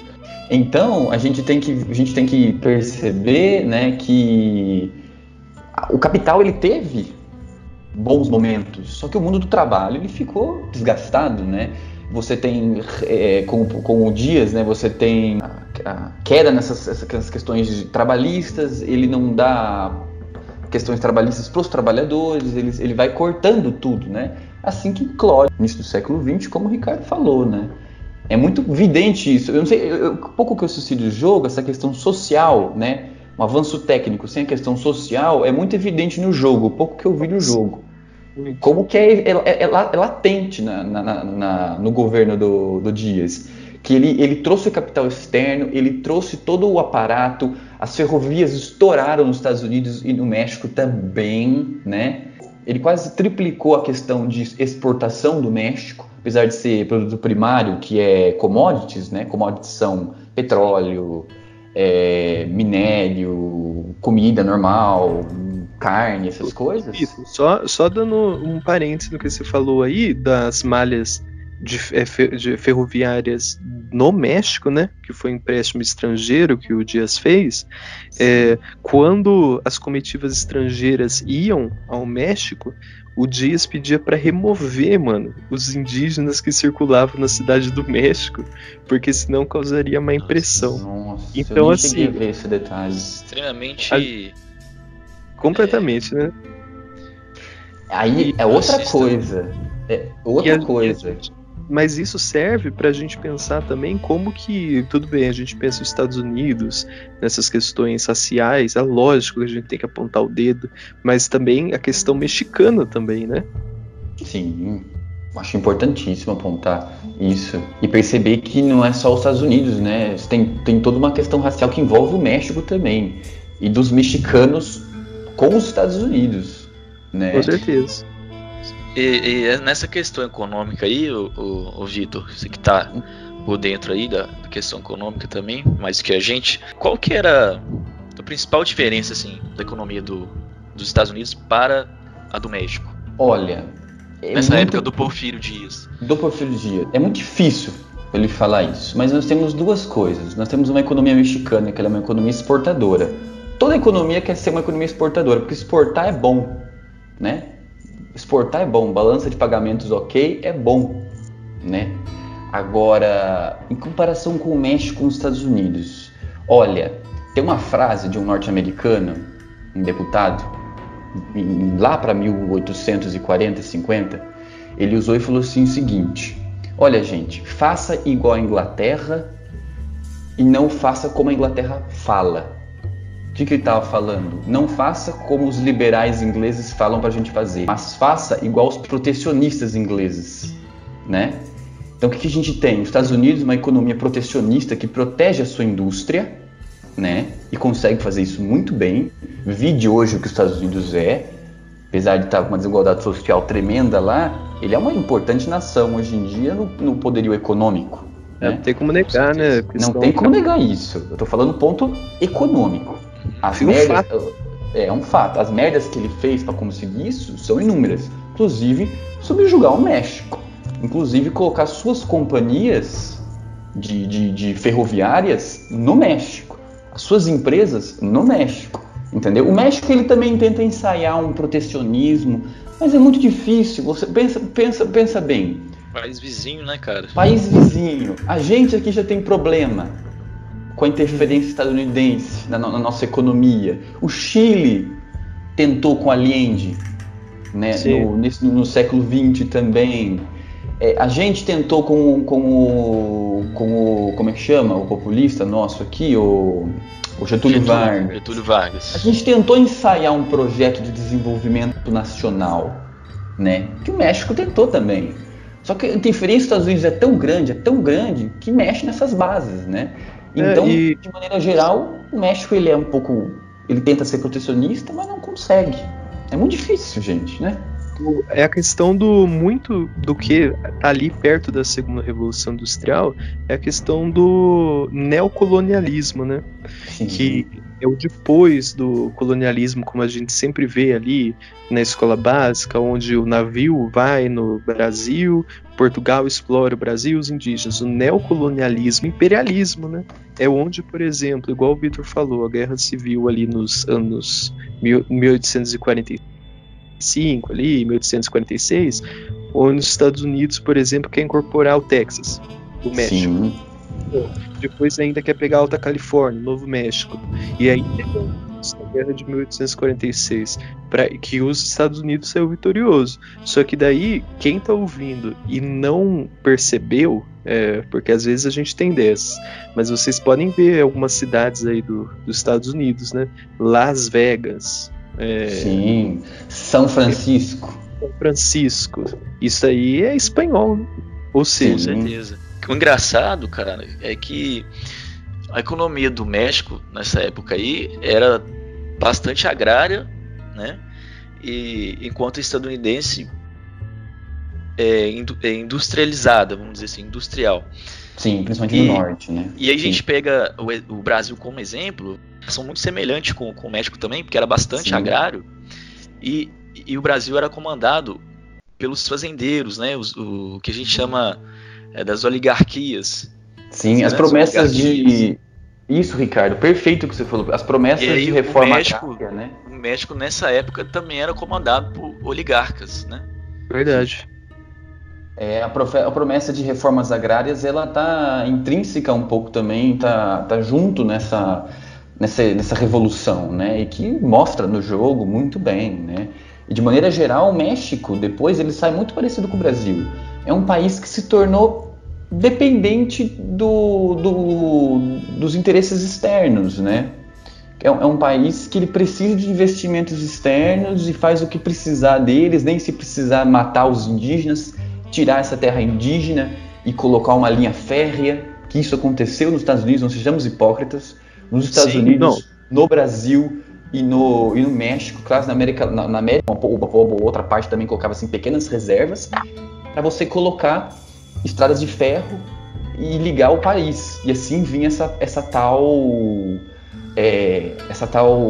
Então, a gente tem que perceber, né, que o capital ele teve bons momentos, só que o mundo do trabalho ele ficou desgastado, né? Você tem, com o Dias, né, você tem a queda nessas questões trabalhistas, ele não dá questões trabalhistas para os trabalhadores, ele vai cortando tudo, né? Assim que eclode no início do século XX, como o Ricardo falou, né? É muito evidente isso. Eu não sei, pouco que eu assisti do jogo, essa questão social, né? Um avanço técnico sem a questão social é muito evidente no jogo, pouco que eu vi no jogo. Como que é latente no governo do Dias. Que ele trouxe o capital externo, ele trouxe todo o aparato, as ferrovias estouraram nos Estados Unidos e no México também, né? Ele quase triplicou a questão de exportação do México, apesar de ser produto primário, que é commodities, né? Commodities são petróleo, minério, comida normal, carne, essas coisas. Isso, só dando um parênteses no que você falou aí, das malhas de ferroviárias no México, né, que foi um empréstimo estrangeiro que o Dias fez, quando as comitivas estrangeiras iam ao México, o Dias pedia para remover, mano, os indígenas que circulavam na cidade do México, porque senão causaria má impressão. Nossa, então, eu nem assim, cheguei a ver esse detalhe. Extremamente... Completamente, né? Aí é outra coisa. Mas isso serve pra gente pensar também como que, tudo bem, a gente pensa nos Estados Unidos, nessas questões raciais, é lógico que a gente tem que apontar o dedo, mas também a questão mexicana também, né? Sim, acho importantíssimo apontar isso e perceber que não é só os Estados Unidos, né? Tem toda uma questão racial que envolve o México também, e dos mexicanos com os Estados Unidos, né? Com certeza. E nessa questão econômica aí, o Vitor, você que tá por dentro aí da questão econômica também, mais que a gente, qual que era a principal diferença assim, da economia dos Estados Unidos para a do México? Olha, nessa época do Porfírio Dias. Do Porfírio Dias. É muito difícil ele falar isso, mas nós temos duas coisas. Nós temos uma economia mexicana, que ela é uma economia exportadora. Toda economia quer ser uma economia exportadora, porque exportar é bom, né? Exportar é bom, balança de pagamentos ok, é bom, né? Agora, em comparação com o México e os Estados Unidos, olha, Tem uma frase de um norte-americano, um deputado, lá para 1840, 50, ele usou e falou assim o seguinte: olha, gente, faça igual a Inglaterra e não faça como a Inglaterra fala. O que ele estava falando? Não faça como os liberais ingleses falam para a gente fazer, mas faça igual os protecionistas ingleses, né? Então o que a gente tem? Os Estados Unidos, uma economia protecionista que protege a sua indústria, né? E consegue fazer isso muito bem. Vide hoje o que os Estados Unidos apesar de estar com uma desigualdade social tremenda lá, ele é uma importante nação hoje em dia no poderio econômico. Não tem como negar, né? Não tem como negar isso. Eu tô falando ponto econômico. É um fato. As merdas que ele fez para conseguir isso são inúmeras. Inclusive, subjugar o México. Inclusive, colocar suas companhias de ferroviárias no México. As suas empresas no México. Entendeu? O México ele também tenta ensaiar um protecionismo, mas é muito difícil. Você pensa bem. País vizinho, né, cara? País vizinho. A gente aqui já tem problema com a interferência estadunidense na nossa economia. O Chile tentou com Allende, né, no século XX também. A gente tentou com o como é que chama? O populista nosso aqui, o Getúlio Vargas. A gente tentou ensaiar um projeto de desenvolvimento nacional, né? Que o México tentou também. Só que a interferência dos Estados Unidos é tão grande, que mexe nessas bases, né? Então, de maneira geral, o México ele tenta ser protecionista, mas não consegue. É muito difícil, gente, né? É a questão do que tá ali perto da segunda revolução industrial, é a questão do neocolonialismo, né? Sim. Que é o depois do colonialismo, como a gente sempre vê ali na escola básica, onde o navio vai no Brasil, Portugal explora o Brasil, os indígenas. O neocolonialismo, imperialismo, né? É onde, por exemplo, igual o Vitor falou, a guerra civil ali nos anos 1845, ali, 1846, onde os Estados Unidos, por exemplo, quer incorporar o Texas, o México. Sim. Depois ainda quer pegar a Alta Califórnia, Novo México. E aí, na guerra de 1846, que os Estados Unidos saiu vitorioso. Só que daí, quem tá ouvindo e não percebeu, porque às vezes a gente tem dessas, mas vocês podem ver algumas cidades aí dos Estados Unidos, né? Las Vegas. Sim, São Francisco. Isso aí é espanhol, né? Ou seja, com certeza. O engraçado, cara, é que a economia do México nessa época aí era bastante agrária, né? E enquanto a estadunidense é industrializada, vamos dizer assim, industrial. Sim, principalmente no norte, né? E aí a gente pega o Brasil como exemplo, são muito semelhantes com o México também, porque era bastante agrário, e o Brasil era comandado pelos fazendeiros, né? O que a gente chama das oligarquias. Sim, as promessas de... Isso, Ricardo, perfeito o que você falou. As promessas de reforma agrária, né? O México, nessa época, também era comandado por oligarcas, né? Verdade. A promessa de reformas agrárias, ela tá intrínseca um pouco também, tá junto nessa revolução, né? E que mostra no jogo muito bem, né? E de maneira geral, o México, depois, ele sai muito parecido com o Brasil. É um país que se tornou dependente dos interesses externos, né? É um país que ele precisa de investimentos externos e faz o que precisar deles, nem se precisar matar os indígenas, tirar essa terra indígena e colocar uma linha férrea, que isso aconteceu nos Estados Unidos, não sejamos hipócritas, nos Estados Unidos, no Brasil e no México, claro, na América, uma outra parte também colocava assim, pequenas reservas, para você colocar estradas de ferro e ligar o país. E assim vinha essa tal,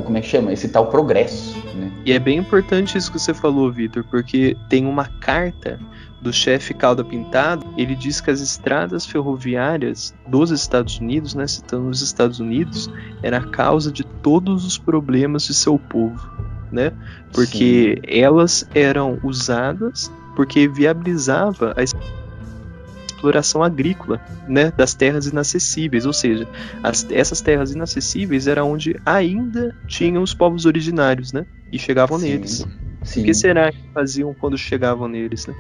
como é que chama? Esse tal progresso, né? E é bem importante isso que você falou, Vitor, porque tem uma carta do chefe Calda Pintado, ele diz que as estradas ferroviárias dos Estados Unidos, né, citando os Estados Unidos, era a causa de todos os problemas de seu povo, né? Porque elas eram usadas porque viabilizava a exploração agrícola, né, das terras inacessíveis, ou seja, essas terras inacessíveis era onde ainda tinham os povos originários, né, e chegavam neles. Sim. O que será que faziam quando chegavam neles, né?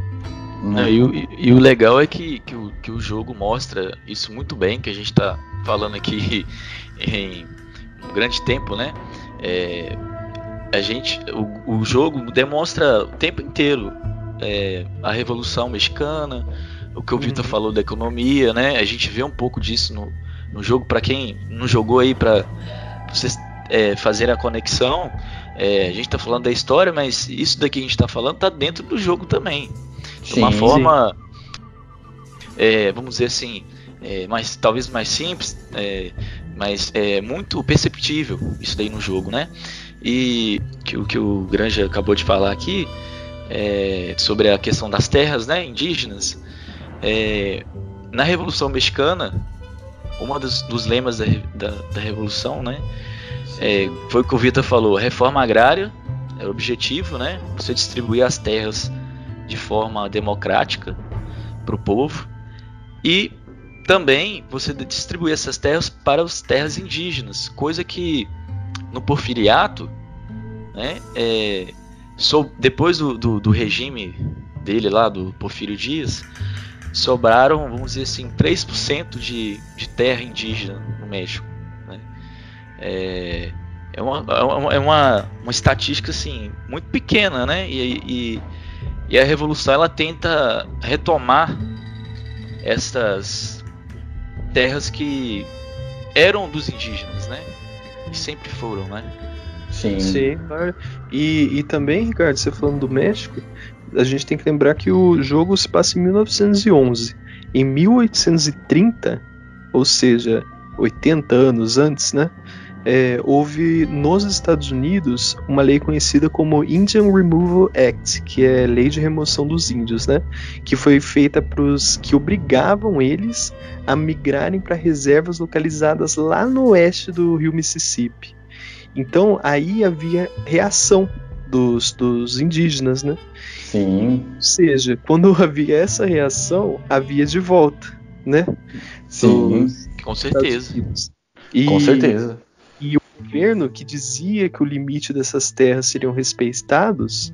Não, e o legal é que o jogo mostra isso muito bem, que a gente está falando aqui em um grande tempo, né? O jogo demonstra o tempo inteiro a Revolução Mexicana, o que o Victor falou da economia, né? A gente vê um pouco disso no jogo. Para quem não jogou aí, para vocês fazerem a conexão, a gente está falando da história, mas isso daqui que a gente está falando está dentro do jogo também. De uma forma, vamos dizer assim, talvez mais simples, mas muito perceptível isso daí no jogo, né? E o que o Granja acabou de falar aqui sobre a questão das terras, né, indígenas, na Revolução Mexicana, um dos lemas da Revolução, né, foi o que o Vitor falou: reforma agrária era o objetivo, né, você distribuir as terras de forma democrática para o povo, e também você distribuir essas terras para as terras indígenas, coisa que no Porfiriato, né, depois do regime dele lá, do Porfírio Dias, sobraram, vamos dizer assim, 3% de terra indígena no México, né? É uma estatística assim, muito pequena, né? E a Revolução, ela tenta retomar essas terras que eram dos indígenas, né? E sempre foram, né? Sim, claro. E também, Ricardo, você falando do México, a gente tem que lembrar que o jogo se passa em 1911. Em 1830, ou seja, 80 anos antes, né? Houve nos Estados Unidos uma lei conhecida como Indian Removal Act, que é lei de remoção dos índios, né? Que foi feita para os que obrigavam eles a migrarem para reservas localizadas lá no oeste do rio Mississippi. Então aí havia reação dos indígenas, né? Sim. Ou seja, quando havia essa reação, havia de volta, né? Sim, com certeza. Com certeza. E o governo que dizia que o limite dessas terras seriam respeitados,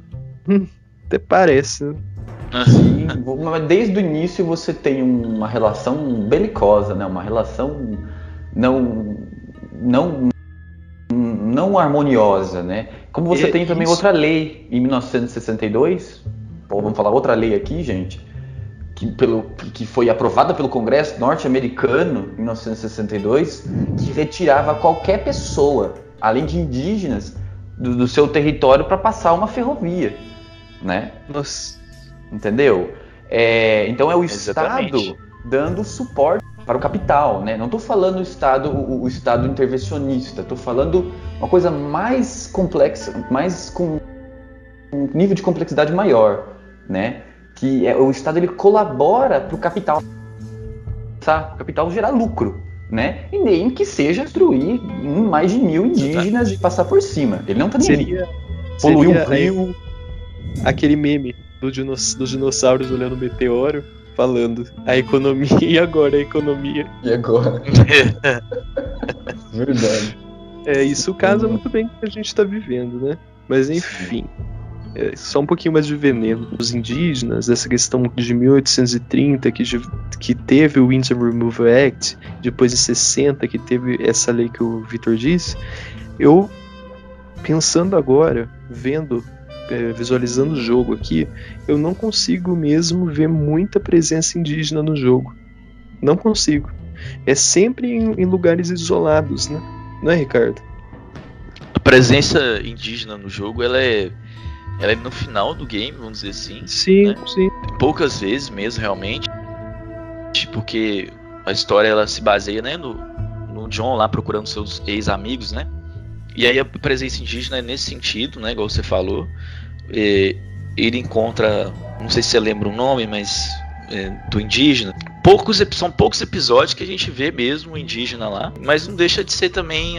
até parece, né? Sim, mas desde o início você tem uma relação belicosa, né? Uma relação não harmoniosa, né? Como você tem também outra lei em 1962, vamos falar outra lei aqui, gente, que foi aprovada pelo Congresso norte-americano em 1962, que retirava qualquer pessoa, além de indígenas, do seu território para passar uma ferrovia, né? Nossa. Entendeu? Então é o Exatamente. Estado dando suporte para o capital, né? Não estou falando o Estado intervencionista, estou falando uma coisa mais complexa, mais com um nível de complexidade maior, né? Que o Estado, ele colabora para o capital, sabe? O capital gerar lucro, né? E nem que seja destruir mais de 1.000 indígenas e passar por cima. Ele não está nem aí. Poluir um rio. Aquele meme dos dinossauros olhando o meteoro, falando a economia, e agora a economia. E agora? Verdade. Isso casa muito bem com o que a gente está vivendo, né? Mas enfim, só um pouquinho mais de veneno. Os indígenas, essa questão de 1830, que teve o Indian Removal Act, depois em 60, que teve essa lei que o Victor disse, eu, pensando agora, visualizando o jogo aqui, eu não consigo mesmo ver muita presença indígena no jogo. Não consigo. É sempre em lugares isolados, né? Não é, Ricardo? A presença indígena no jogo, ela é no final do game, vamos dizer assim. Sim, né? Sim. Poucas vezes mesmo, realmente. Porque a história, ela se baseia, né, no John lá procurando seus ex-amigos, né? E aí a presença indígena é nesse sentido, né, igual você falou. Ele encontra, não sei se você lembra o nome, mas do indígena. São poucos episódios que a gente vê mesmo o indígena lá, mas não deixa de ser também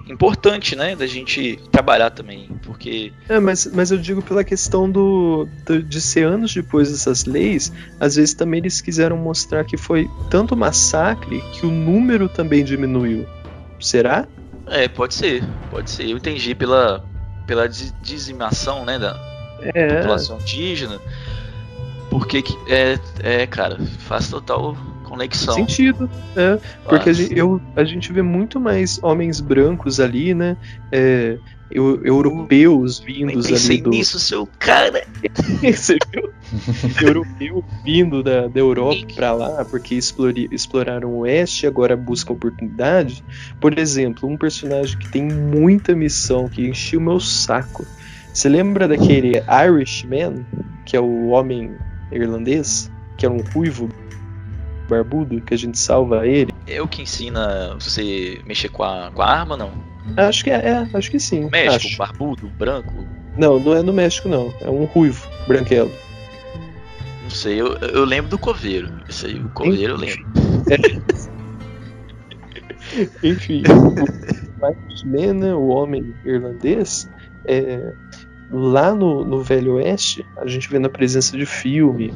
importante, né, da gente trabalhar também, porque... Mas eu digo pela questão de ser anos depois dessas leis, às vezes também eles quiseram mostrar que foi tanto massacre que o número também diminuiu. Será? Pode ser. Eu entendi pela dizimação, né, da população indígena, porque cara, faz total conexão. Sentido, porque a gente vê muito mais homens brancos ali, né, europeus vindos ali nisso, seu cara. Você viu? Europeu vindo da Europa pra lá, porque exploraram o Oeste e agora buscam oportunidade. Por exemplo, um personagem que tem muita missão, que encheu o meu saco. Você lembra daquele Irishman, que é o homem irlandês, que é um ruivo barbudo, que a gente salva ele? É o que ensina você mexer com a arma, não? Acho que sim. México, barbudo, branco? Não é no México, não. É um ruivo, branquelo. Não sei, eu lembro do coveiro. Isso aí, o coveiro eu lembro. Enfim, o Irishman, né, o homem irlandês, lá no Velho Oeste, a gente vê na presença de filme,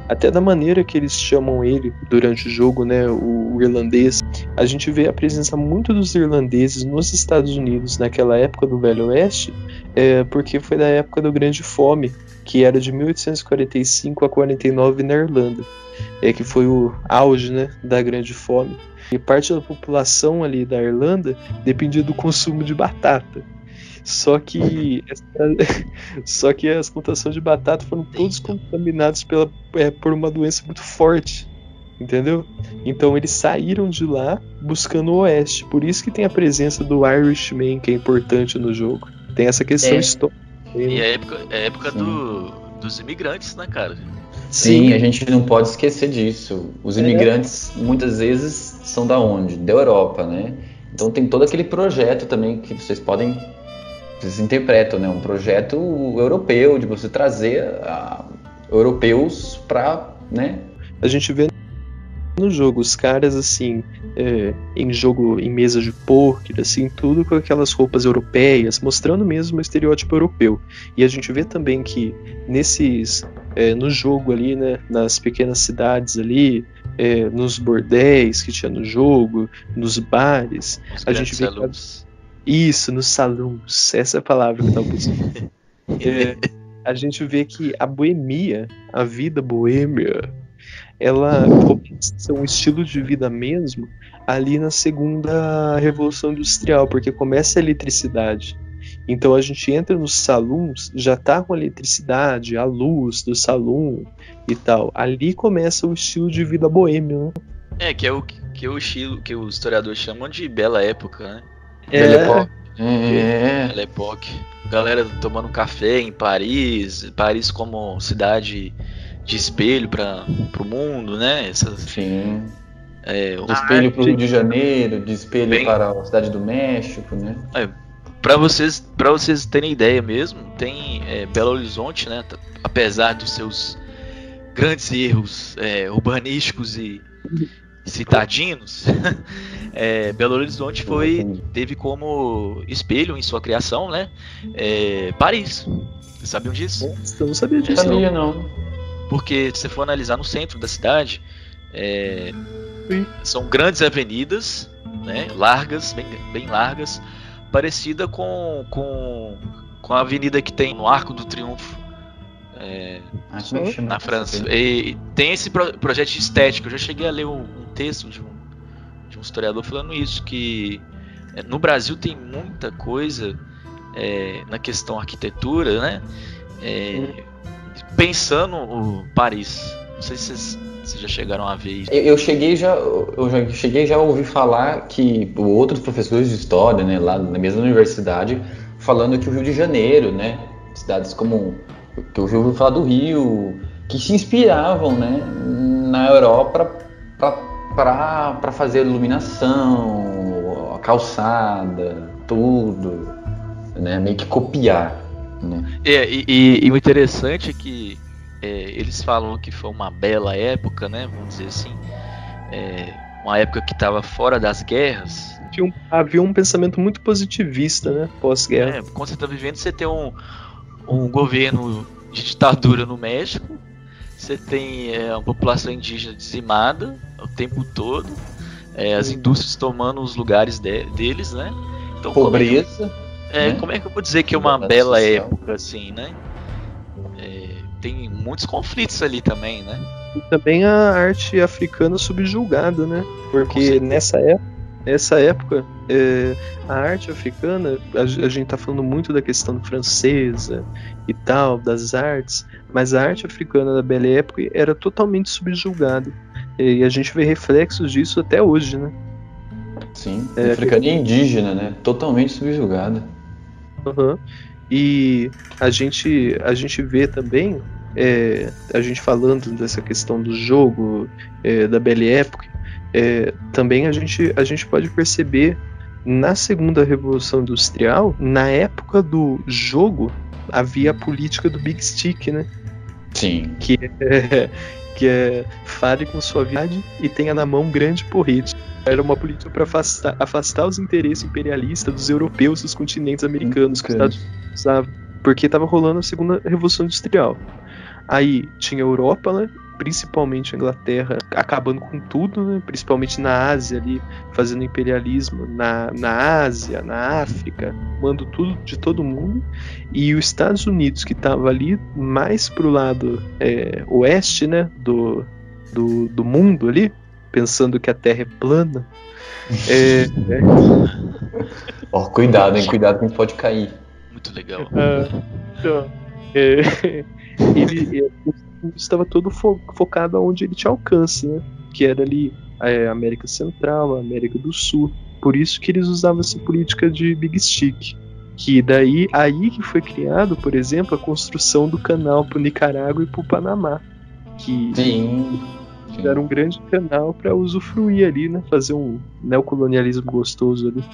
até da maneira que eles chamam ele durante o jogo, né, o irlandês, a gente vê a presença muito dos irlandeses nos Estados Unidos naquela época do Velho Oeste, porque foi da época da Grande Fome, que era de 1845 a 49 na Irlanda, que foi o auge, né, da Grande Fome. E parte da população ali da Irlanda dependia do consumo de batata. Só que as plantações de batata foram todos contaminados por uma doença muito forte, entendeu? Então eles saíram de lá buscando o Oeste. Por isso que tem a presença do Irishman, que é importante no jogo. Tem essa questão histórica. E a época dos imigrantes, né, cara? Sim, a gente não pode esquecer disso. Os imigrantes muitas vezes são da onde? Da Europa, né? Então tem todo aquele projeto também que vocês interpretam, né? Um projeto europeu de você trazer europeus para, né? A gente vê no jogo os caras assim, em mesa de pôquer, assim, tudo com aquelas roupas europeias, mostrando mesmo o estereótipo europeu. E a gente vê também que no jogo ali, né, nas pequenas cidades ali, nos bordéis que tinha no jogo, nos bares, a gente vê isso, nos salões, essa é a palavra que eu tava pensando. A gente vê que a boemia, a vida boêmia, ela começa a ser um estilo de vida mesmo ali na segunda Revolução Industrial, porque começa a eletricidade. Então a gente entra nos salões, já tá com a eletricidade, a luz do salão e tal. Ali começa o estilo de vida boêmio, né? Que é o estilo que os historiadores chamam de Bela Época, né? Bela Época. Galera tomando café em Paris como cidade de espelho para o mundo, né? Sim. De espelho para o Rio de Janeiro, de espelho para a cidade do México, né? Para vocês terem ideia mesmo, tem Belo Horizonte, né? Apesar dos seus grandes erros urbanísticos e citadinos, Belo Horizonte teve como espelho em sua criação, né? Paris. Vocês sabiam disso? Eu não sabia disso. Não sabia, não. Porque se você for analisar no centro da cidade, são grandes avenidas, né? Largas, bem largas, parecida com a avenida que tem no Arco do Triunfo, na França. E tem esse projeto de estética. Eu já cheguei a ler um texto de um historiador falando isso, que no Brasil tem muita coisa na questão arquitetura, né? Pensando o Paris. Não sei se vocês já chegaram a ver isso. Eu cheguei já a ouvir falar que outros professores de história, né, lá na mesma universidade, falando que o Rio de Janeiro, né, cidades como que eu ouvi falar do Rio, que se inspiravam, né, na Europa para fazer iluminação, a calçada, tudo, né, meio que copiar, né? E o interessante é que eles falam que foi uma bela época, né? Vamos dizer assim, uma época que estava fora das guerras. Havia um pensamento muito positivista, né? Pós-guerra. Quando você está vivendo, você tem um governo de ditadura no México, você tem uma população indígena dizimada o tempo todo, as indústrias tomando os lugares deles, né? Então, pobreza. Como é que eu vou dizer que é uma bela época, assim, né? Tem muitos conflitos ali também, né? E também a arte africana subjugada, né? Porque nessa época, a arte africana, a gente tá falando muito da questão francesa e tal, das artes, mas a arte africana da Belle Époque era totalmente subjugada. E a gente vê reflexos disso até hoje, né? Sim, africana e indígena, né? Totalmente subjugada. Uhum. E a gente vê também, a gente falando dessa questão do jogo, da Belle Époque, também a gente pode perceber na segunda Revolução Industrial, na época do jogo, havia a política do Big Stick, né? Sim. Que é fale com suavidade e tenha na mão um grande porrete. Era uma política para afastar os interesses imperialistas dos europeus dos continentes americanos que os Estados Unidos usavam, porque estava rolando a segunda Revolução Industrial. Aí tinha a Europa, né? Principalmente a Inglaterra, acabando com tudo, né? Principalmente na Ásia ali, fazendo imperialismo na Ásia, na África, mando tudo de todo mundo. E os Estados Unidos, que estava ali mais pro lado oeste, né? Do mundo ali, pensando que a Terra é plana. Cuidado, hein? Cuidado que a gente pode cair. Muito legal. Então, ele estava todo focado onde ele tinha alcance, né? Que era ali a América Central, a América do Sul. Por isso que eles usavam essa política de Big Stick. Que daí, aí que foi criado, por exemplo, a construção do canal para o Nicarágua e para o Panamá. Que era um grande canal para usufruir ali, né? Fazer um neocolonialismo gostoso ali.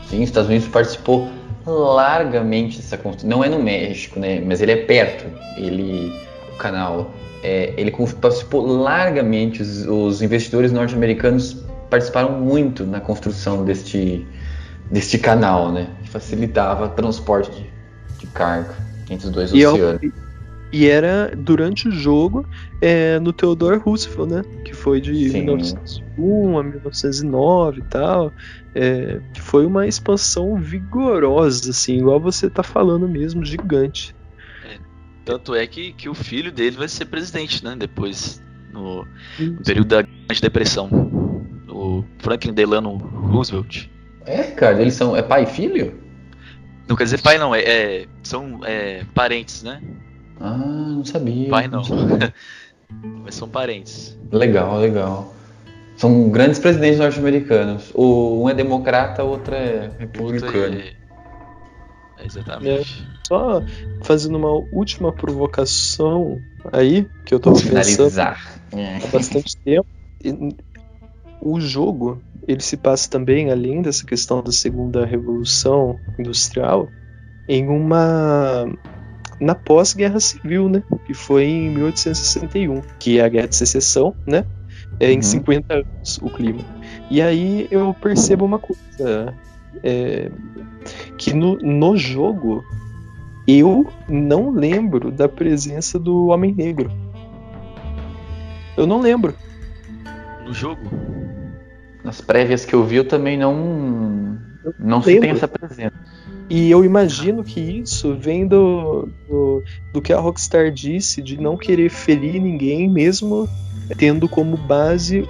Sim, os Estados Unidos participou largamente dessa construção. Não é no México, né? Mas ele é perto. O canal. Ele participou largamente. Os investidores norte-americanos participaram muito na construção deste canal, né? Que facilitava o transporte de carga entre os dois oceanos. E era durante o jogo no Theodore Roosevelt, né? Que foi de 1901 a 1909 e tal. Que foi uma expansão vigorosa, assim, igual você tá falando mesmo, gigante. Tanto é que o filho dele vai ser presidente, né? Depois, no período da Grande Depressão. O Franklin Delano Roosevelt. Cara, eles são pai e filho? Não quer dizer pai, não. São parentes, né? Não sabia. Pai não. Mas são parentes. Legal. São grandes presidentes norte-americanos. Um é democrata, o outro é republicano. Exatamente. Só fazendo uma última provocação aí, que eu tô pensando há bastante tempo. O jogo, ele se passa também, além dessa questão da segunda Revolução Industrial, na pós-guerra civil, né? Que foi em 1861, que é a Guerra de Secessão, né? Em 50 anos o clima. E aí eu percebo uma coisa, que no jogo eu não lembro da presença do Homem Negro. Eu não lembro. No jogo? Nas prévias que eu vi, eu também não se tem essa presença. E eu imagino que isso vem do que a Rockstar disse, de não querer ferir ninguém, mesmo tendo como base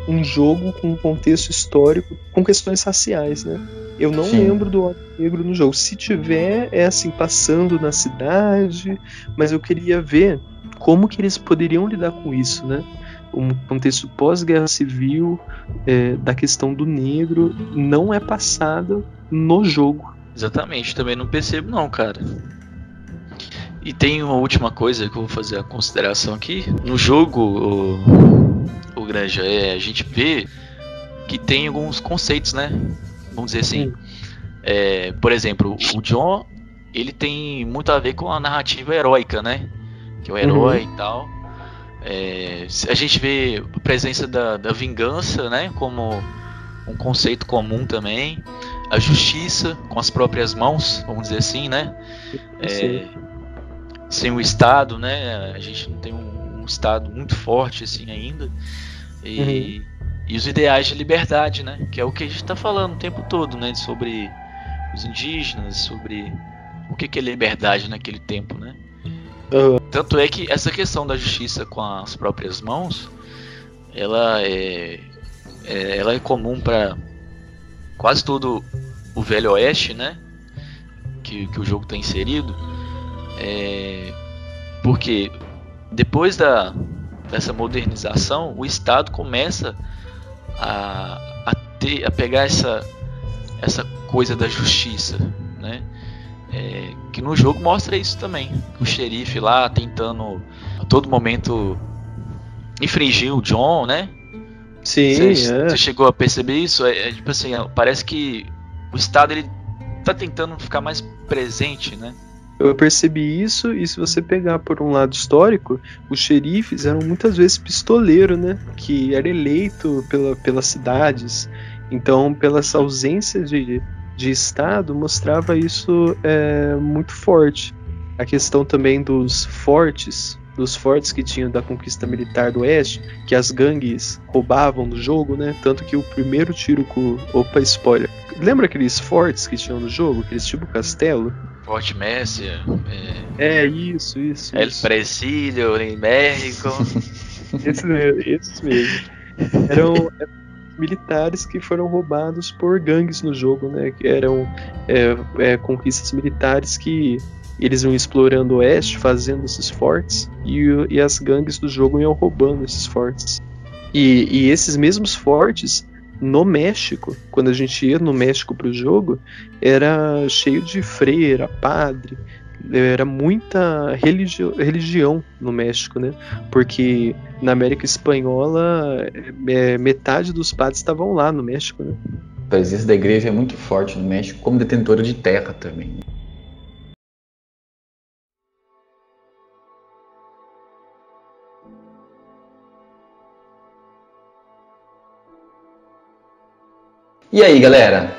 um jogo com um contexto histórico, com questões raciais, né? Eu não lembro do Homem Negro no jogo. Se tiver, assim, passando na cidade, mas eu queria ver como que eles poderiam lidar com isso, né? Um contexto pós-guerra civil, da questão do negro, não é passado no jogo. Exatamente, também não percebo não, cara. E tem uma última coisa que eu vou fazer a consideração aqui. No jogo, o Granja, a gente vê que tem alguns conceitos, né? Vamos dizer assim. Por exemplo, o John, ele tem muito a ver com a narrativa heróica, né? que é o herói e tal. A gente vê a presença da vingança, né, como um conceito comum também. A justiça com as próprias mãos, vamos dizer assim, né? Sem o Estado, né? A gente não tem um Estado muito forte assim ainda. E os ideais de liberdade, né? Que é o que a gente está falando o tempo todo, né? Sobre os indígenas, sobre o que é liberdade naquele tempo, né? Tanto é que essa questão da justiça com as próprias mãos, ela é comum para quase todo o Velho Oeste, né? Que o jogo está inserido. Porque depois dessa modernização, o Estado começa a pegar essa coisa da justiça, né? Que no jogo mostra isso também. O xerife lá tentando a todo momento infringir o John, né? Sim, Você chegou a perceber isso? Tipo assim, parece que o Estado ele tá tentando ficar mais presente, né? Eu percebi isso, e se você pegar por um lado histórico, os xerifes eram muitas vezes pistoleiro, né? Que era eleito pelas cidades. Então, pela essa ausência de Estado, mostrava isso muito forte. A questão também dos fortes que tinham da conquista militar do Oeste, que as gangues roubavam no jogo, né? Tanto que o primeiro tiro com... Opa, spoiler. Lembra aqueles fortes que tinham no jogo? Aqueles tipo castelo? Forte Messia. Isso. El Presidio, em México. Esses mesmo. Eram militares que foram roubados por gangues no jogo, né? Que eram conquistas militares que eles iam explorando o oeste, fazendo esses fortes, e as gangues do jogo iam roubando esses fortes. E esses mesmos fortes, no México, quando a gente ia no México pro jogo, era cheio de freira, padre, era muita religião no México, né? Porque na América Espanhola, metade dos padres estavam lá no México, né? A presença da igreja é muito forte no México, como detentora de terra também. E aí, galera?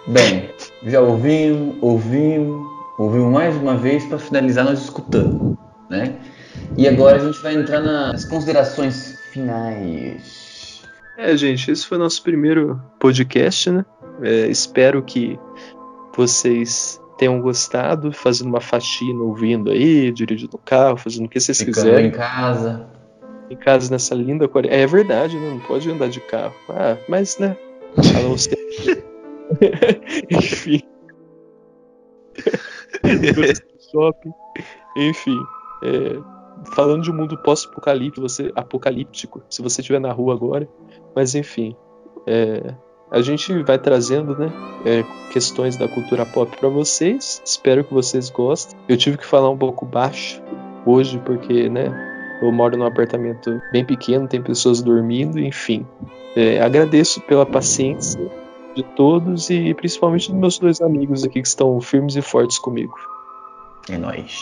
Bem, já ouvimos mais uma vez para finalizar nós escutando, né? E agora a gente vai entrar nas considerações finais. Gente, esse foi o nosso primeiro podcast, né? Espero que vocês tenham gostado, fazendo uma faxina, ouvindo aí, dirigindo o carro, fazendo o que vocês quiserem. Em casa nessa linda quarentena. É verdade, né? Não pode andar de carro. Mas, né? A não ser... Enfim. Shopping. Enfim. Falando de um mundo pós-apocalíptico, se você estiver na rua agora. Mas, enfim. A gente vai trazendo, né, questões da cultura pop para vocês. Espero que vocês gostem. Eu tive que falar um pouco baixo hoje, porque, né, eu moro num apartamento bem pequeno, tem pessoas dormindo, enfim. Agradeço pela paciência de todos e principalmente dos meus 2 amigos aqui que estão firmes e fortes comigo. É nóis.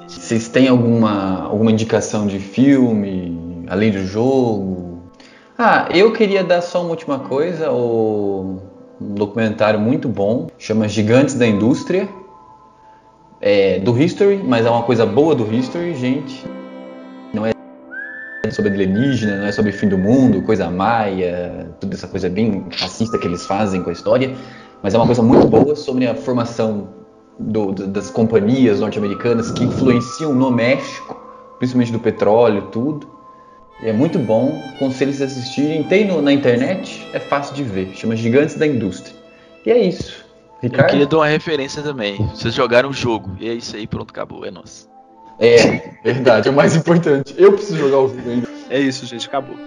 Vocês têm alguma indicação de filme, além do jogo? Eu queria dar só uma última coisa, um documentário muito bom, chama Gigantes da Indústria, do History, mas é uma coisa boa do History, gente. Não é sobre alienígena, não é sobre fim do mundo, coisa maia, toda essa coisa bem racista que eles fazem com a história, mas é uma coisa muito boa sobre a formação das companhias norte-americanas que influenciam no México, principalmente do petróleo, tudo. É muito bom, aconselho vocês a assistirem. Tem na internet, é fácil de ver, chama Gigantes da Indústria. E é isso. Ricardo? Eu queria dar uma referência também. Vocês jogaram o jogo, e é isso aí, pronto, acabou, é nosso. Verdade, é o mais importante. Eu preciso jogar o jogo ainda. É isso, gente, acabou.